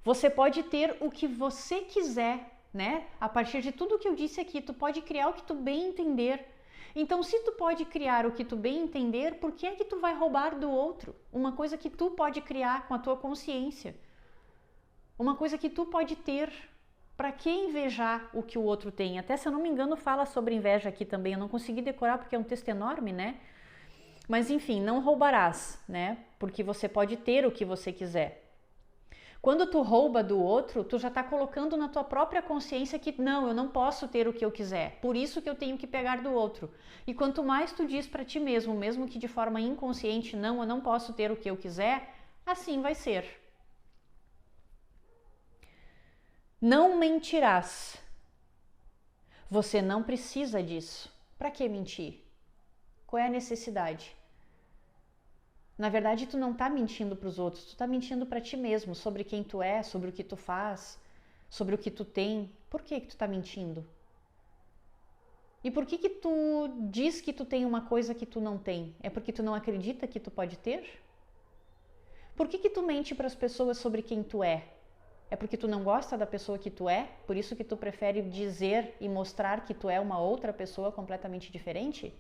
você pode ter o que você quiser, né? A partir de tudo que eu disse aqui, tu pode criar o que tu bem entender. Então, se tu pode criar o que tu bem entender, por que é que tu vai roubar do outro? Uma coisa que tu pode criar com a tua consciência. Uma coisa que tu pode ter. Para que invejar o que o outro tem? Até, se eu não me engano, fala sobre inveja aqui também. Eu não consegui decorar porque é um texto enorme, né? Mas enfim, não roubarás, né? Porque você pode ter o que você quiser. Quando tu rouba do outro, tu já está colocando na tua própria consciência que não, eu não posso ter o que eu quiser. Por isso que eu tenho que pegar do outro. E quanto mais tu diz para ti mesmo, mesmo que de forma inconsciente, não, eu não posso ter o que eu quiser, assim vai ser. Não mentirás. Você não precisa disso. Para que mentir? Qual é a necessidade? Na verdade, tu não tá mentindo para os outros, tu tá mentindo para ti mesmo, sobre quem tu é, sobre o que tu faz, sobre o que tu tem. Por que tu tá mentindo? E por que tu diz que tu tem uma coisa que tu não tem? É porque tu não acredita que tu pode ter? Por que tu mente para as pessoas sobre quem tu é? É porque tu não gosta da pessoa que tu é? Por isso que tu prefere dizer e mostrar que tu é uma outra pessoa completamente diferente?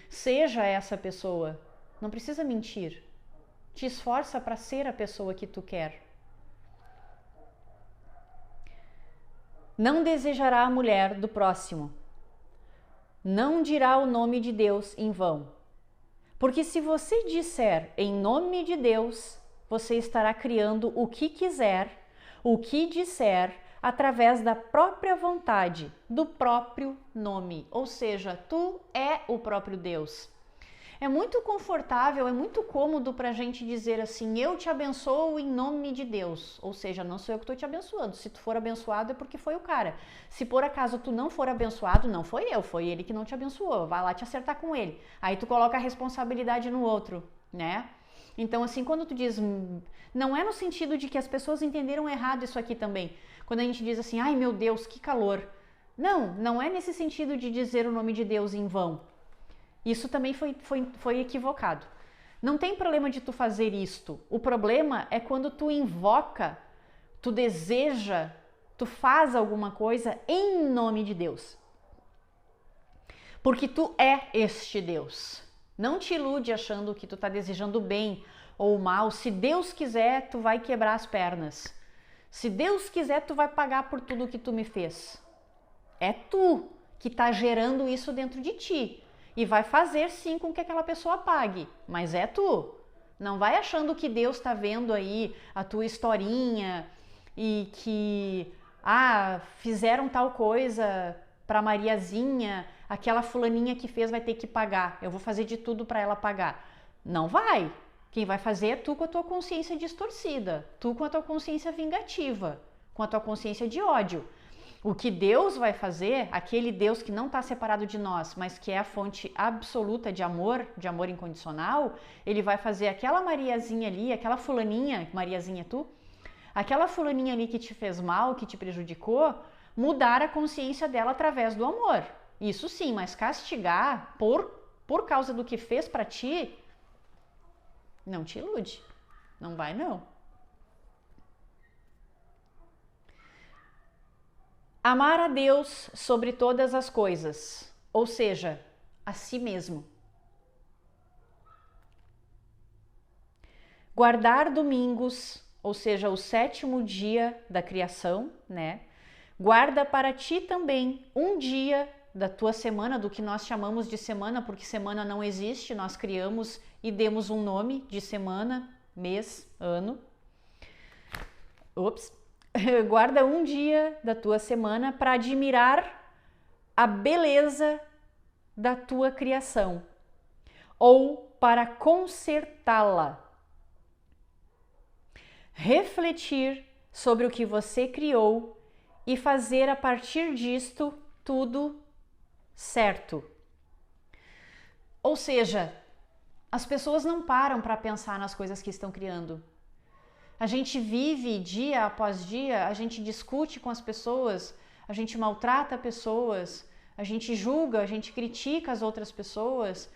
Seja essa pessoa. Não precisa mentir. Te esforça para ser a pessoa que tu quer. Não desejará a mulher do próximo. Não dirá o nome de Deus em vão. Porque se você disser em nome de Deus, você estará criando o que quiser, o que disser, através da própria vontade, do próprio nome. Ou seja, tu é o próprio Deus. É muito confortável, é muito cômodo para a gente dizer assim, eu te abençoo em nome de Deus. Ou seja, não sou eu que estou te abençoando. Se tu for abençoado é porque foi o cara. Se por acaso tu não for abençoado, não foi eu, foi ele que não te abençoou. Vai lá te acertar com ele. Aí tu coloca a responsabilidade no outro, né? Então assim, quando tu diz, não é no sentido de que as pessoas entenderam errado isso aqui também. Quando a gente diz assim, ai meu Deus, que calor. Não, não é nesse sentido de dizer o nome de Deus em vão. Isso também foi equivocado. Não tem problema de tu fazer isto. O problema é quando tu invoca, tu deseja, tu faz alguma coisa em nome de Deus. Porque tu é este Deus. Não te ilude achando que tu tá desejando bem ou mal. Se Deus quiser, tu vai quebrar as pernas. Se Deus quiser, tu vai pagar por tudo que tu me fez. É tu que tá gerando isso dentro de ti. E vai fazer sim com que aquela pessoa pague, mas é tu. Não vai achando que Deus está vendo aí a tua historinha e que, fizeram tal coisa para Mariazinha, aquela fulaninha que fez vai ter que pagar, eu vou fazer de tudo para ela pagar. Não vai. Quem vai fazer é tu com a tua consciência distorcida, tu com a tua consciência vingativa, com a tua consciência de ódio. O que Deus vai fazer, aquele Deus que não está separado de nós, mas que é a fonte absoluta de amor incondicional, ele vai fazer aquela Mariazinha ali, aquela fulaninha, Mariazinha é tu, aquela fulaninha ali que te fez mal, que te prejudicou, mudar a consciência dela através do amor. Isso sim, mas castigar por causa do que fez para ti, não te ilude. Não vai não. Amar a Deus sobre todas as coisas, ou seja, a si mesmo. Guardar domingos, ou seja, o 7º dia da criação, né? Guarda para ti também um dia da tua semana, do que nós chamamos de semana, porque semana não existe, nós criamos e demos um nome de semana, mês, ano. Guarda um dia da tua semana para admirar a beleza da tua criação ou para consertá-la. Refletir sobre o que você criou e fazer a partir disto tudo certo. Ou seja, as pessoas não param para pensar nas coisas que estão criando. A gente vive dia após dia, a gente discute com as pessoas, a gente maltrata pessoas, a gente julga, a gente critica as outras pessoas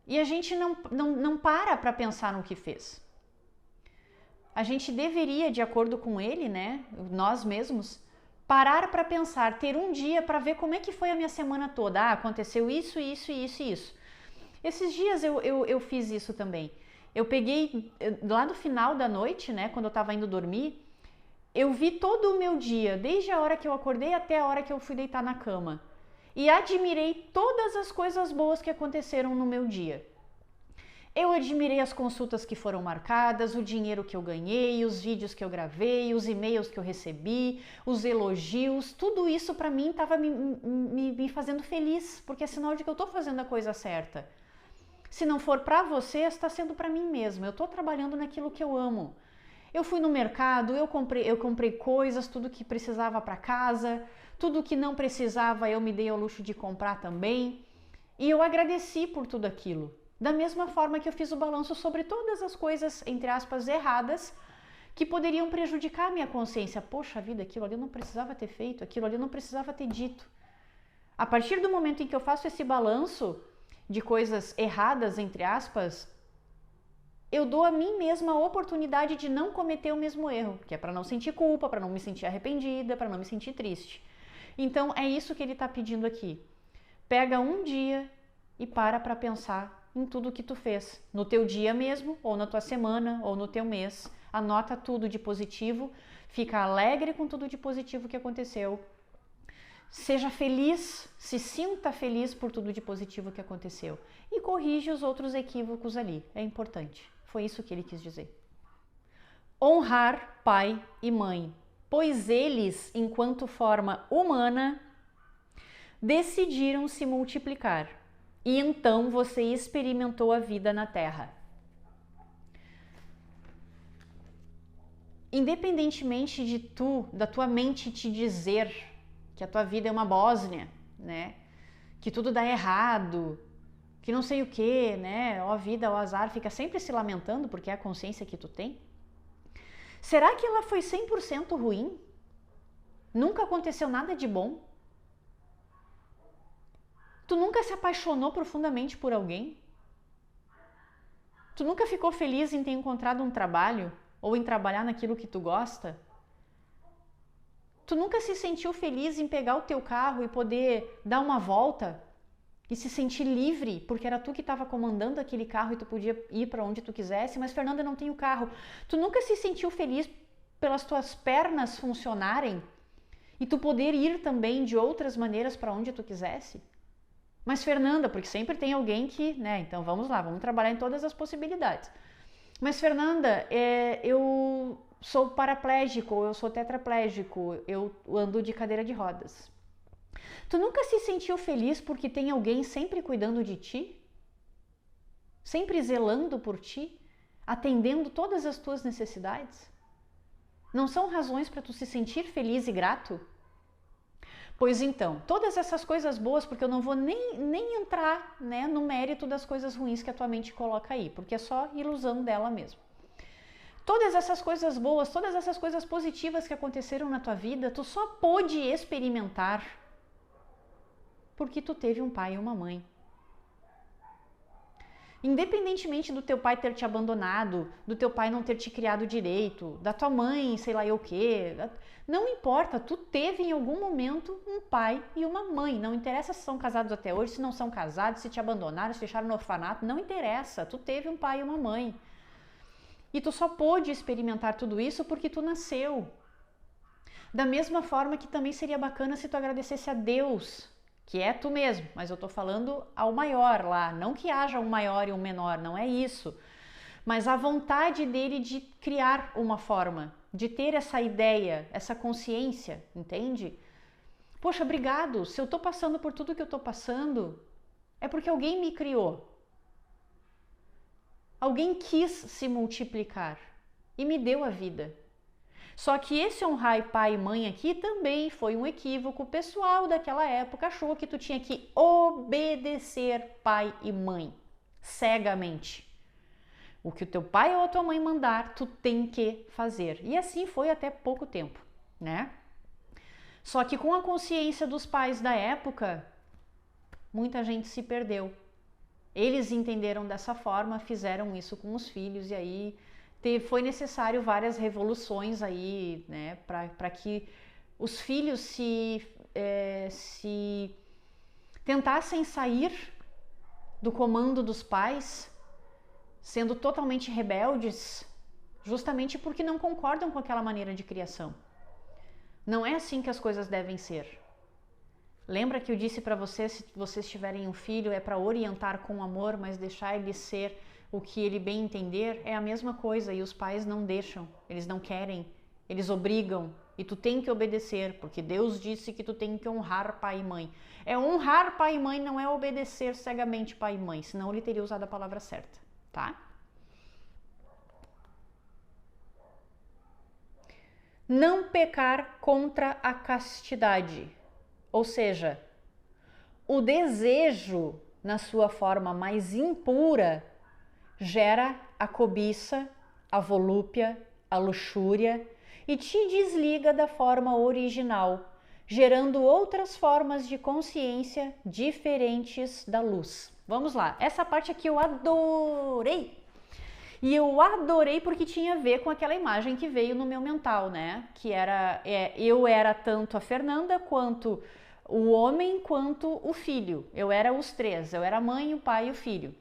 e a gente não para pensar no que fez. A gente deveria, de acordo com ele, né, nós mesmos, parar para pensar, ter um dia para ver como é que foi a minha semana toda. Ah, aconteceu isso, isso, isso e isso. Esses dias eu fiz isso também. Eu peguei, lá no final da noite, né, quando eu estava indo dormir, eu vi todo o meu dia, desde a hora que eu acordei até a hora que eu fui deitar na cama. E admirei todas as coisas boas que aconteceram no meu dia. Eu admirei as consultas que foram marcadas, o dinheiro que eu ganhei, os vídeos que eu gravei, os e-mails que eu recebi, os elogios, tudo isso para mim estava me fazendo feliz, porque é sinal de que eu estou fazendo a coisa certa. Se não for para você, está sendo para mim mesmo, eu estou trabalhando naquilo que eu amo. Eu fui no mercado, eu comprei coisas, tudo que precisava para casa, tudo que não precisava eu me dei ao luxo de comprar também, e eu agradeci por tudo aquilo. Da mesma forma que eu fiz o balanço sobre todas as coisas, entre aspas, erradas, que poderiam prejudicar a minha consciência. Poxa vida, aquilo ali eu não precisava ter feito, aquilo ali eu não precisava ter dito. A partir do momento em que eu faço esse balanço de coisas erradas, entre aspas, eu dou a mim mesma a oportunidade de não cometer o mesmo erro, que é para não sentir culpa, para não me sentir arrependida, para não me sentir triste. Então é isso que ele está pedindo aqui. Pega um dia e para pensar em tudo que tu fez, no teu dia mesmo, ou na tua semana, ou no teu mês. Anota tudo de positivo, fica alegre com tudo de positivo que aconteceu. Seja feliz, se sinta feliz por tudo de positivo que aconteceu. E corrige os outros equívocos ali, é importante. Foi isso que ele quis dizer. Honrar pai e mãe, pois eles, enquanto forma humana, decidiram se multiplicar. E então você experimentou a vida na Terra. Independentemente de da tua mente te dizer que a tua vida é uma Bósnia, né? Que tudo dá errado, que não sei o que, né? Ó vida, ó azar, fica sempre se lamentando porque é a consciência que tu tem. Será que ela foi 100% ruim? Nunca aconteceu nada de bom? Tu nunca se apaixonou profundamente por alguém? Tu nunca ficou feliz em ter encontrado um trabalho ou em trabalhar naquilo que tu gosta? Tu nunca se sentiu feliz em pegar o teu carro e poder dar uma volta e se sentir livre, porque era tu que estava comandando aquele carro e tu podia ir para onde tu quisesse, mas Fernanda, não tem o carro. Tu nunca se sentiu feliz pelas tuas pernas funcionarem e tu poder ir também de outras maneiras para onde tu quisesse? Mas Fernanda, porque sempre tem alguém que, né, então vamos lá, vamos trabalhar em todas as possibilidades. Mas Fernanda, eu sou paraplégico, eu sou tetraplégico, eu ando de cadeira de rodas. Tu nunca se sentiu feliz porque tem alguém sempre cuidando de ti? Sempre zelando por ti? Atendendo todas as tuas necessidades? Não são razões para tu se sentir feliz e grato? Pois então, todas essas coisas boas, porque eu não vou nem entrar, né, no mérito das coisas ruins que a tua mente coloca aí, porque é só ilusão dela mesmo. Todas essas coisas boas, todas essas coisas positivas que aconteceram na tua vida, tu só pôde experimentar porque tu teve um pai e uma mãe. Independentemente do teu pai ter te abandonado, do teu pai não ter te criado direito, da tua mãe, sei lá eu o quê, não importa, tu teve em algum momento um pai e uma mãe. Não interessa se são casados até hoje, se não são casados, se te abandonaram, se deixaram no orfanato, não interessa, tu teve um pai e uma mãe. E tu só pôde experimentar tudo isso porque tu nasceu. Da mesma forma que também seria bacana se tu agradecesse a Deus, que é tu mesmo, mas eu tô falando ao maior lá, não que haja um maior e um menor, não é isso, mas a vontade dele de criar uma forma, de ter essa ideia, essa consciência, entende? Poxa, obrigado, se eu tô passando por tudo que eu tô passando, é porque alguém me criou. Alguém quis se multiplicar e me deu a vida. Só que esse honrar pai e mãe aqui também foi um equívoco pessoal daquela época. Achou que tu tinha que obedecer pai e mãe cegamente. O que o teu pai ou a tua mãe mandar, tu tem que fazer. E assim foi até pouco tempo, né? Só que com a consciência dos pais da época, muita gente se perdeu. Eles entenderam dessa forma, fizeram isso com os filhos e aí foi necessário várias revoluções aí, né, para que os filhos se tentassem sair do comando dos pais, sendo totalmente rebeldes, justamente porque não concordam com aquela maneira de criação. Não é assim que as coisas devem ser. Lembra que eu disse para vocês, se vocês tiverem um filho, é para orientar com amor, mas deixar ele ser o que ele bem entender? É a mesma coisa, e os pais não deixam, eles não querem, eles obrigam, e tu tem que obedecer, porque Deus disse que tu tem que honrar pai e mãe. É honrar pai e mãe, não é obedecer cegamente pai e mãe, senão ele teria usado a palavra certa, tá? Não pecar contra a castidade, ou seja, o desejo na sua forma mais impura gera a cobiça, a volúpia, a luxúria e te desliga da forma original, gerando outras formas de consciência diferentes da luz. Vamos lá, essa parte aqui eu adorei! E eu adorei porque tinha a ver com aquela imagem que veio no meu mental, né? Que era, eu era tanto a Fernanda quanto o homem quanto o filho. Eu era os três, eu era a mãe, o pai e o filho.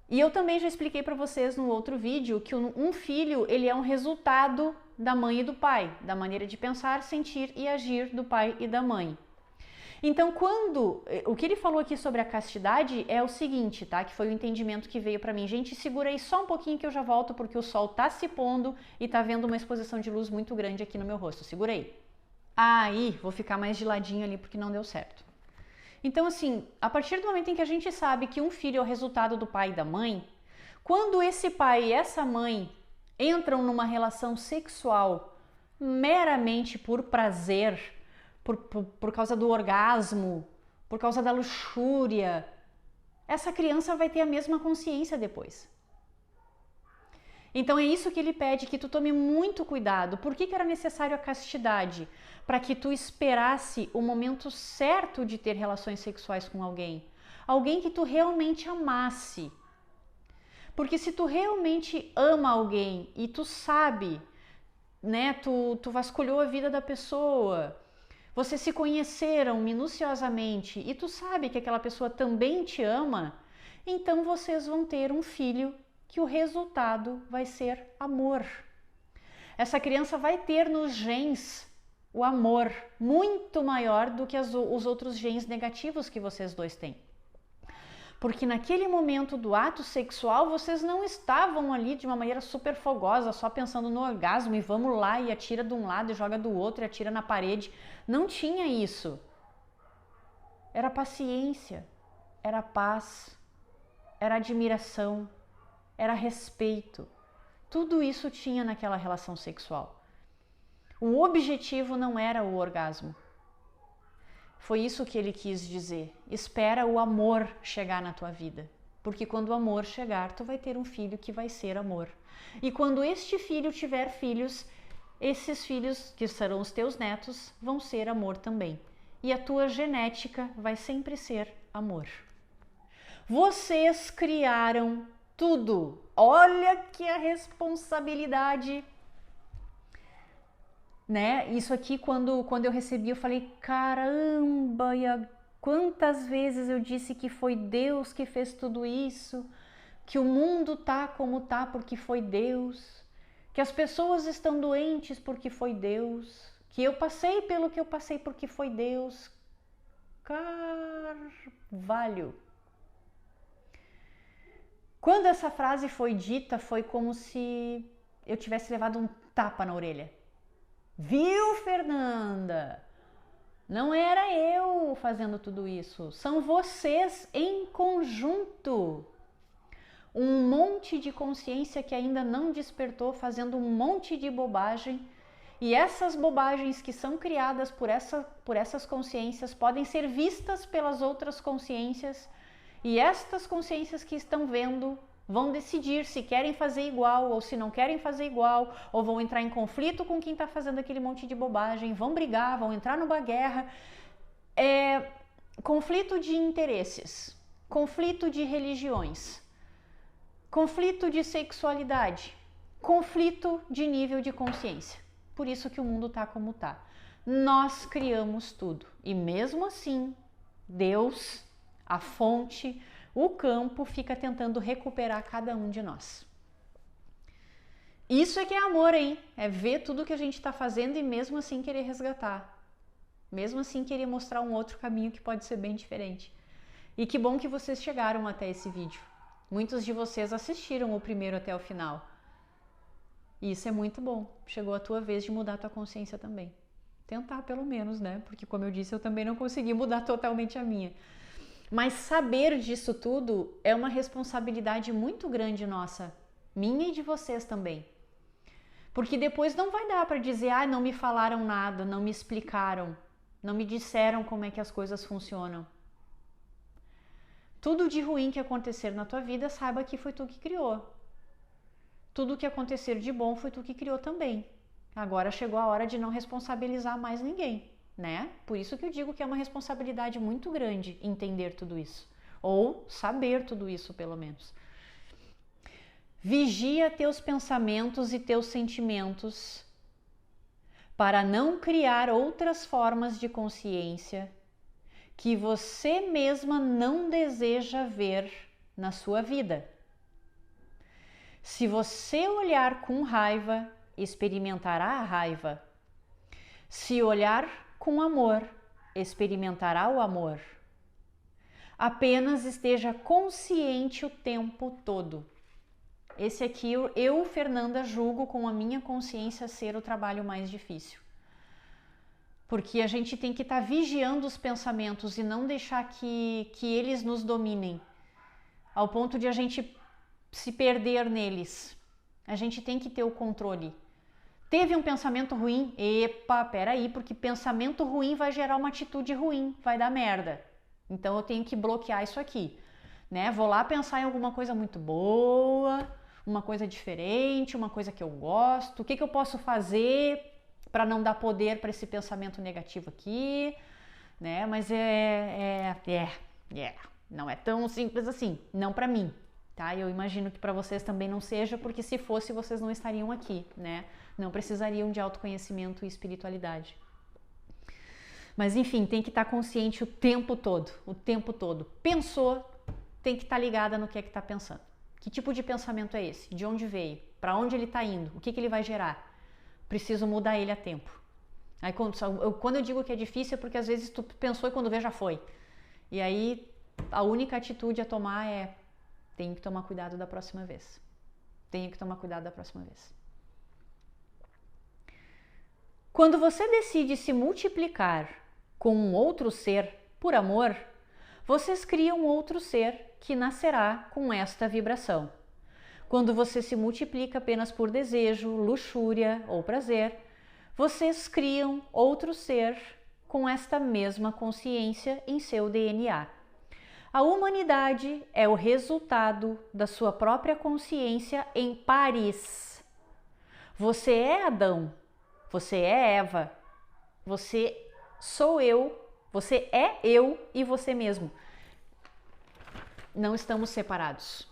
E eu também já expliquei para vocês no outro vídeo que um filho, ele é um resultado da mãe e do pai, da maneira de pensar, sentir e agir do pai e da mãe. Então, o que ele falou aqui sobre a castidade é o seguinte, tá? Que foi o entendimento que veio para mim. Gente, segura aí só um pouquinho que eu já volto, porque o sol tá se pondo e tá vendo uma exposição de luz muito grande aqui no meu rosto. Segura aí. Aí, vou ficar mais de ladinho ali porque não deu certo. Então, assim, a partir do momento em que a gente sabe que um filho é o resultado do pai e da mãe, quando esse pai e essa mãe entram numa relação sexual meramente por prazer, por causa do orgasmo, por causa da luxúria, essa criança vai ter a mesma consciência depois. Então é isso que ele pede, que tu tome muito cuidado. Por que era necessário a castidade? Para que tu esperasse o momento certo de ter relações sexuais com alguém. Alguém que tu realmente amasse. Porque se tu realmente ama alguém e tu sabe, né, tu vasculhou a vida da pessoa, vocês se conheceram minuciosamente e tu sabe que aquela pessoa também te ama, então vocês vão ter um filho que o resultado vai ser amor. Essa criança vai ter nos genes o amor muito maior do que os outros genes negativos que vocês dois têm. Porque naquele momento do ato sexual, vocês não estavam ali de uma maneira super fogosa, só pensando no orgasmo e vamos lá e atira de um lado e joga do outro e atira na parede. Não tinha isso. Era paciência, era paz, era admiração, era respeito. Tudo isso tinha naquela relação sexual. O objetivo não era o orgasmo. Foi isso que ele quis dizer. Espera o amor chegar na tua vida. Porque quando o amor chegar, tu vai ter um filho que vai ser amor. E quando este filho tiver filhos, esses filhos, que serão os teus netos, vão ser amor também. E a tua genética vai sempre ser amor. Vocês criaram tudo. Olha que a responsabilidade, né? Isso aqui, quando eu recebi, eu falei, caramba, quantas vezes eu disse que foi Deus que fez tudo isso, que o mundo tá como tá porque foi Deus, que as pessoas estão doentes porque foi Deus, que eu passei pelo que eu passei porque foi Deus. Carvalho. Quando essa frase foi dita, foi como se eu tivesse levado um tapa na orelha. Viu, Fernanda? Não era eu fazendo tudo isso, são vocês em conjunto. Um monte de consciência que ainda não despertou, fazendo um monte de bobagem. E essas bobagens que são criadas por essas consciências podem ser vistas pelas outras consciências. E estas consciências que estão vendo vão decidir se querem fazer igual ou se não querem fazer igual, ou vão entrar em conflito com quem está fazendo aquele monte de bobagem, vão brigar, vão entrar numa guerra. Conflito de interesses, conflito de religiões, conflito de sexualidade, conflito de nível de consciência, por isso que o mundo tá como tá. Nós criamos tudo e mesmo assim, Deus, a fonte, o campo fica tentando recuperar cada um de nós. Isso é que é amor, hein? É ver tudo que a gente está fazendo e mesmo assim querer resgatar. Mesmo assim querer mostrar um outro caminho que pode ser bem diferente. E que bom que vocês chegaram até esse vídeo. Muitos de vocês assistiram o primeiro até o final. E isso é muito bom. Chegou a tua vez de mudar a tua consciência também. Tentar pelo menos, né? Porque como eu disse, eu também não consegui mudar totalmente a minha. Mas saber disso tudo é uma responsabilidade muito grande nossa. Minha e de vocês também. Porque depois não vai dar para dizer, não me falaram nada, não me explicaram, não me disseram como é que as coisas funcionam. Tudo de ruim que acontecer na tua vida, saiba que foi tu que criou. Tudo que acontecer de bom foi tu que criou também. Agora chegou a hora de não responsabilizar mais ninguém, né? Por isso que eu digo que é uma responsabilidade muito grande entender tudo isso. Ou saber tudo isso, pelo menos. Vigia teus pensamentos e teus sentimentos para não criar outras formas de consciência que você mesma não deseja ver na sua vida. Se você olhar com raiva, experimentará a raiva. Se olhar com amor, experimentará o amor. Apenas esteja consciente o tempo todo. Esse aqui eu, Fernanda, julgo com a minha consciência ser o trabalho mais difícil. Porque a gente tem que estar vigiando os pensamentos e não deixar que eles nos dominem, ao ponto de a gente se perder neles. A gente tem que ter o controle. Teve um pensamento ruim? Epa, peraí, porque pensamento ruim vai gerar uma atitude ruim, vai dar merda. Então eu tenho que bloquear isso aqui, né? Vou lá pensar em alguma coisa muito boa, uma coisa diferente, uma coisa que eu gosto. O que eu posso fazer para não dar poder para esse pensamento negativo aqui, né? Mas não é tão simples assim, não para mim, tá? Eu imagino que para vocês também não seja, porque se fosse vocês não estariam aqui, né? Não precisariam de autoconhecimento e espiritualidade. Mas enfim, tem que estar consciente o tempo todo, o tempo todo. Pensou, tem que estar ligada no que é que está pensando. Que tipo de pensamento é esse? De onde veio? Para onde ele está indo? O que ele vai gerar? Preciso mudar ele a tempo. Aí quando eu digo que é difícil é porque às vezes tu pensou e quando vê já foi. E aí a única atitude a tomar é: tenho que tomar cuidado da próxima vez. Tenho que tomar cuidado da próxima vez. Quando você decide se multiplicar com um outro ser por amor, vocês criam outro ser que nascerá com esta vibração. Quando você se multiplica apenas por desejo, luxúria ou prazer, vocês criam outro ser com esta mesma consciência em seu DNA. A humanidade é o resultado da sua própria consciência em pares. Você é Adão, você é Eva, você sou eu, você é eu e você mesmo. Não estamos separados.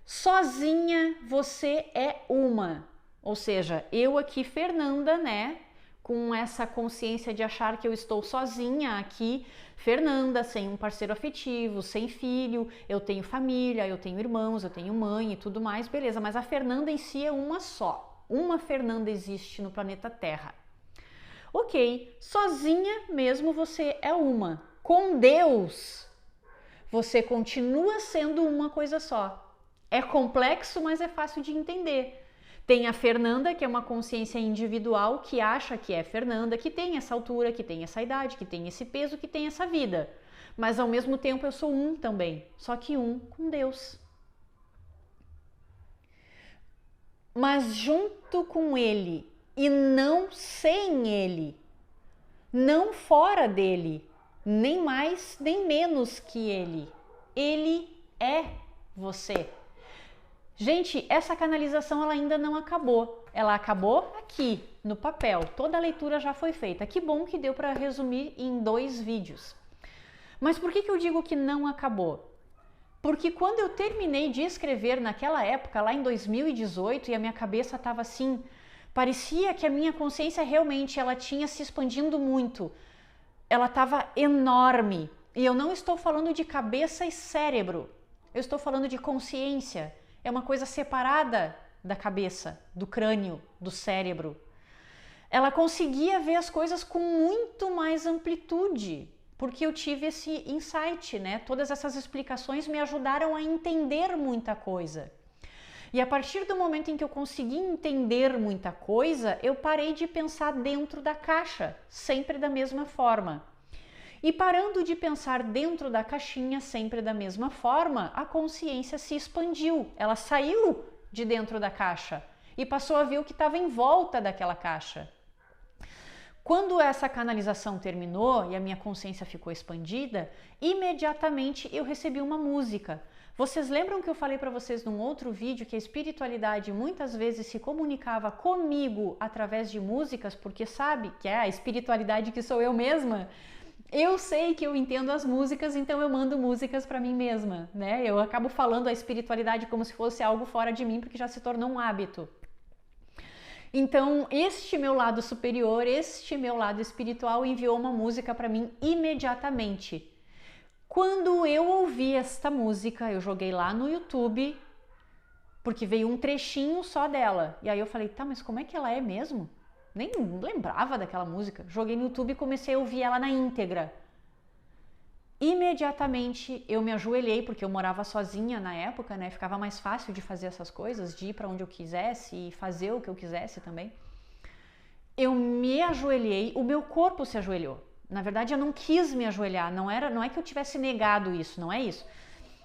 Sozinha você é uma. Ou seja, eu aqui, Fernanda, né? Com essa consciência de achar que eu estou sozinha aqui, Fernanda, sem um parceiro afetivo, sem filho, eu tenho família, eu tenho irmãos, eu tenho mãe e tudo mais, beleza, mas a Fernanda em si é uma só. Uma Fernanda existe no planeta Terra. Ok, sozinha mesmo você é uma. Com Deus, você continua sendo uma coisa só. É complexo, mas é fácil de entender. Tem a Fernanda, que é uma consciência individual, que acha que é Fernanda, que tem essa altura, que tem essa idade, que tem esse peso, que tem essa vida. Mas ao mesmo tempo eu sou um também, só que um com Deus. Mas junto com Ele e não sem Ele, não fora dele, nem mais nem menos que Ele. Ele é você. Gente, essa canalização ela ainda não acabou. Ela acabou aqui, no papel. Toda a leitura já foi feita. Que bom que deu para resumir em 2 vídeos. Mas por que eu digo que não acabou? Porque quando eu terminei de escrever naquela época, lá em 2018, e a minha cabeça estava assim, Parecia que a minha consciência realmente ela tinha se expandindo muito. Ela estava enorme. E eu não estou falando de cabeça e cérebro. Eu estou falando de consciência. É uma coisa separada da cabeça, do crânio, do cérebro. Ela conseguia ver as coisas com muito mais amplitude, porque eu tive esse insight, né? Todas essas explicações me ajudaram a entender muita coisa. E a partir do momento em que eu consegui entender muita coisa, eu parei de pensar dentro da caixa, sempre da mesma forma. E parando de pensar dentro da caixinha, sempre da mesma forma, a consciência se expandiu. Ela saiu de dentro da caixa e passou a ver o que estava em volta daquela caixa. Quando essa canalização terminou e a minha consciência ficou expandida, imediatamente eu recebi uma música. Vocês lembram que eu falei para vocês num outro vídeo que a espiritualidade muitas vezes se comunicava comigo através de músicas, porque sabe que é a espiritualidade que sou eu mesma? Eu sei que eu entendo as músicas, então eu mando músicas para mim mesma, né? Eu acabo falando a espiritualidade como se fosse algo fora de mim, porque já se tornou um hábito. Então, este meu lado superior, este meu lado espiritual enviou uma música para mim imediatamente. Quando eu ouvi esta música, eu joguei lá no YouTube, porque veio um trechinho só dela. E aí eu falei, tá, mas como é que ela é mesmo? Nem lembrava daquela música. Joguei no YouTube e comecei a ouvir ela na íntegra. Imediatamente eu me ajoelhei, porque eu morava sozinha na época, né? Ficava mais fácil de fazer essas coisas, de ir para onde eu quisesse e fazer o que eu quisesse também. Eu me ajoelhei, o meu corpo se ajoelhou. Na verdade, eu não quis me ajoelhar, não é que eu tivesse negado isso, não é isso.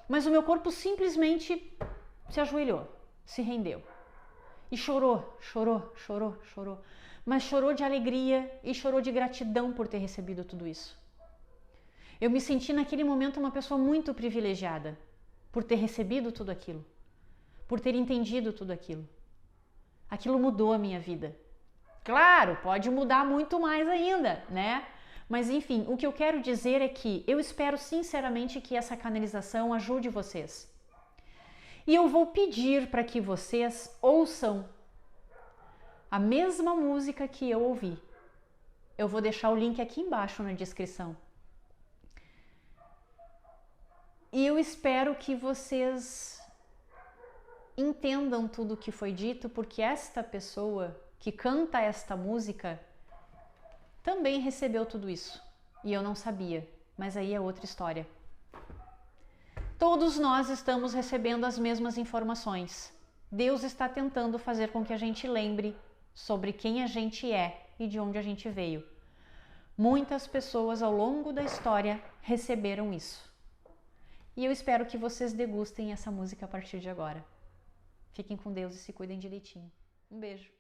Mas o meu corpo simplesmente se ajoelhou, se rendeu. E chorou, chorou, chorou, chorou. Mas chorou de alegria e chorou de gratidão por ter recebido tudo isso. Eu me senti naquele momento uma pessoa muito privilegiada por ter recebido tudo aquilo, por ter entendido tudo aquilo. Aquilo mudou a minha vida. Claro, pode mudar muito mais ainda, né? Mas enfim, o que eu quero dizer é que eu espero sinceramente que essa canalização ajude vocês. E eu vou pedir para que vocês ouçam a mesma música que eu ouvi. Eu vou deixar o link aqui embaixo na descrição. E eu espero que vocês entendam tudo o que foi dito, porque esta pessoa que canta esta música também recebeu tudo isso. E eu não sabia, mas aí é outra história. Todos nós estamos recebendo as mesmas informações. Deus está tentando fazer com que a gente lembre sobre quem a gente é e de onde a gente veio. Muitas pessoas ao longo da história receberam isso. E eu espero que vocês degustem essa música a partir de agora. Fiquem com Deus e se cuidem direitinho. Um beijo.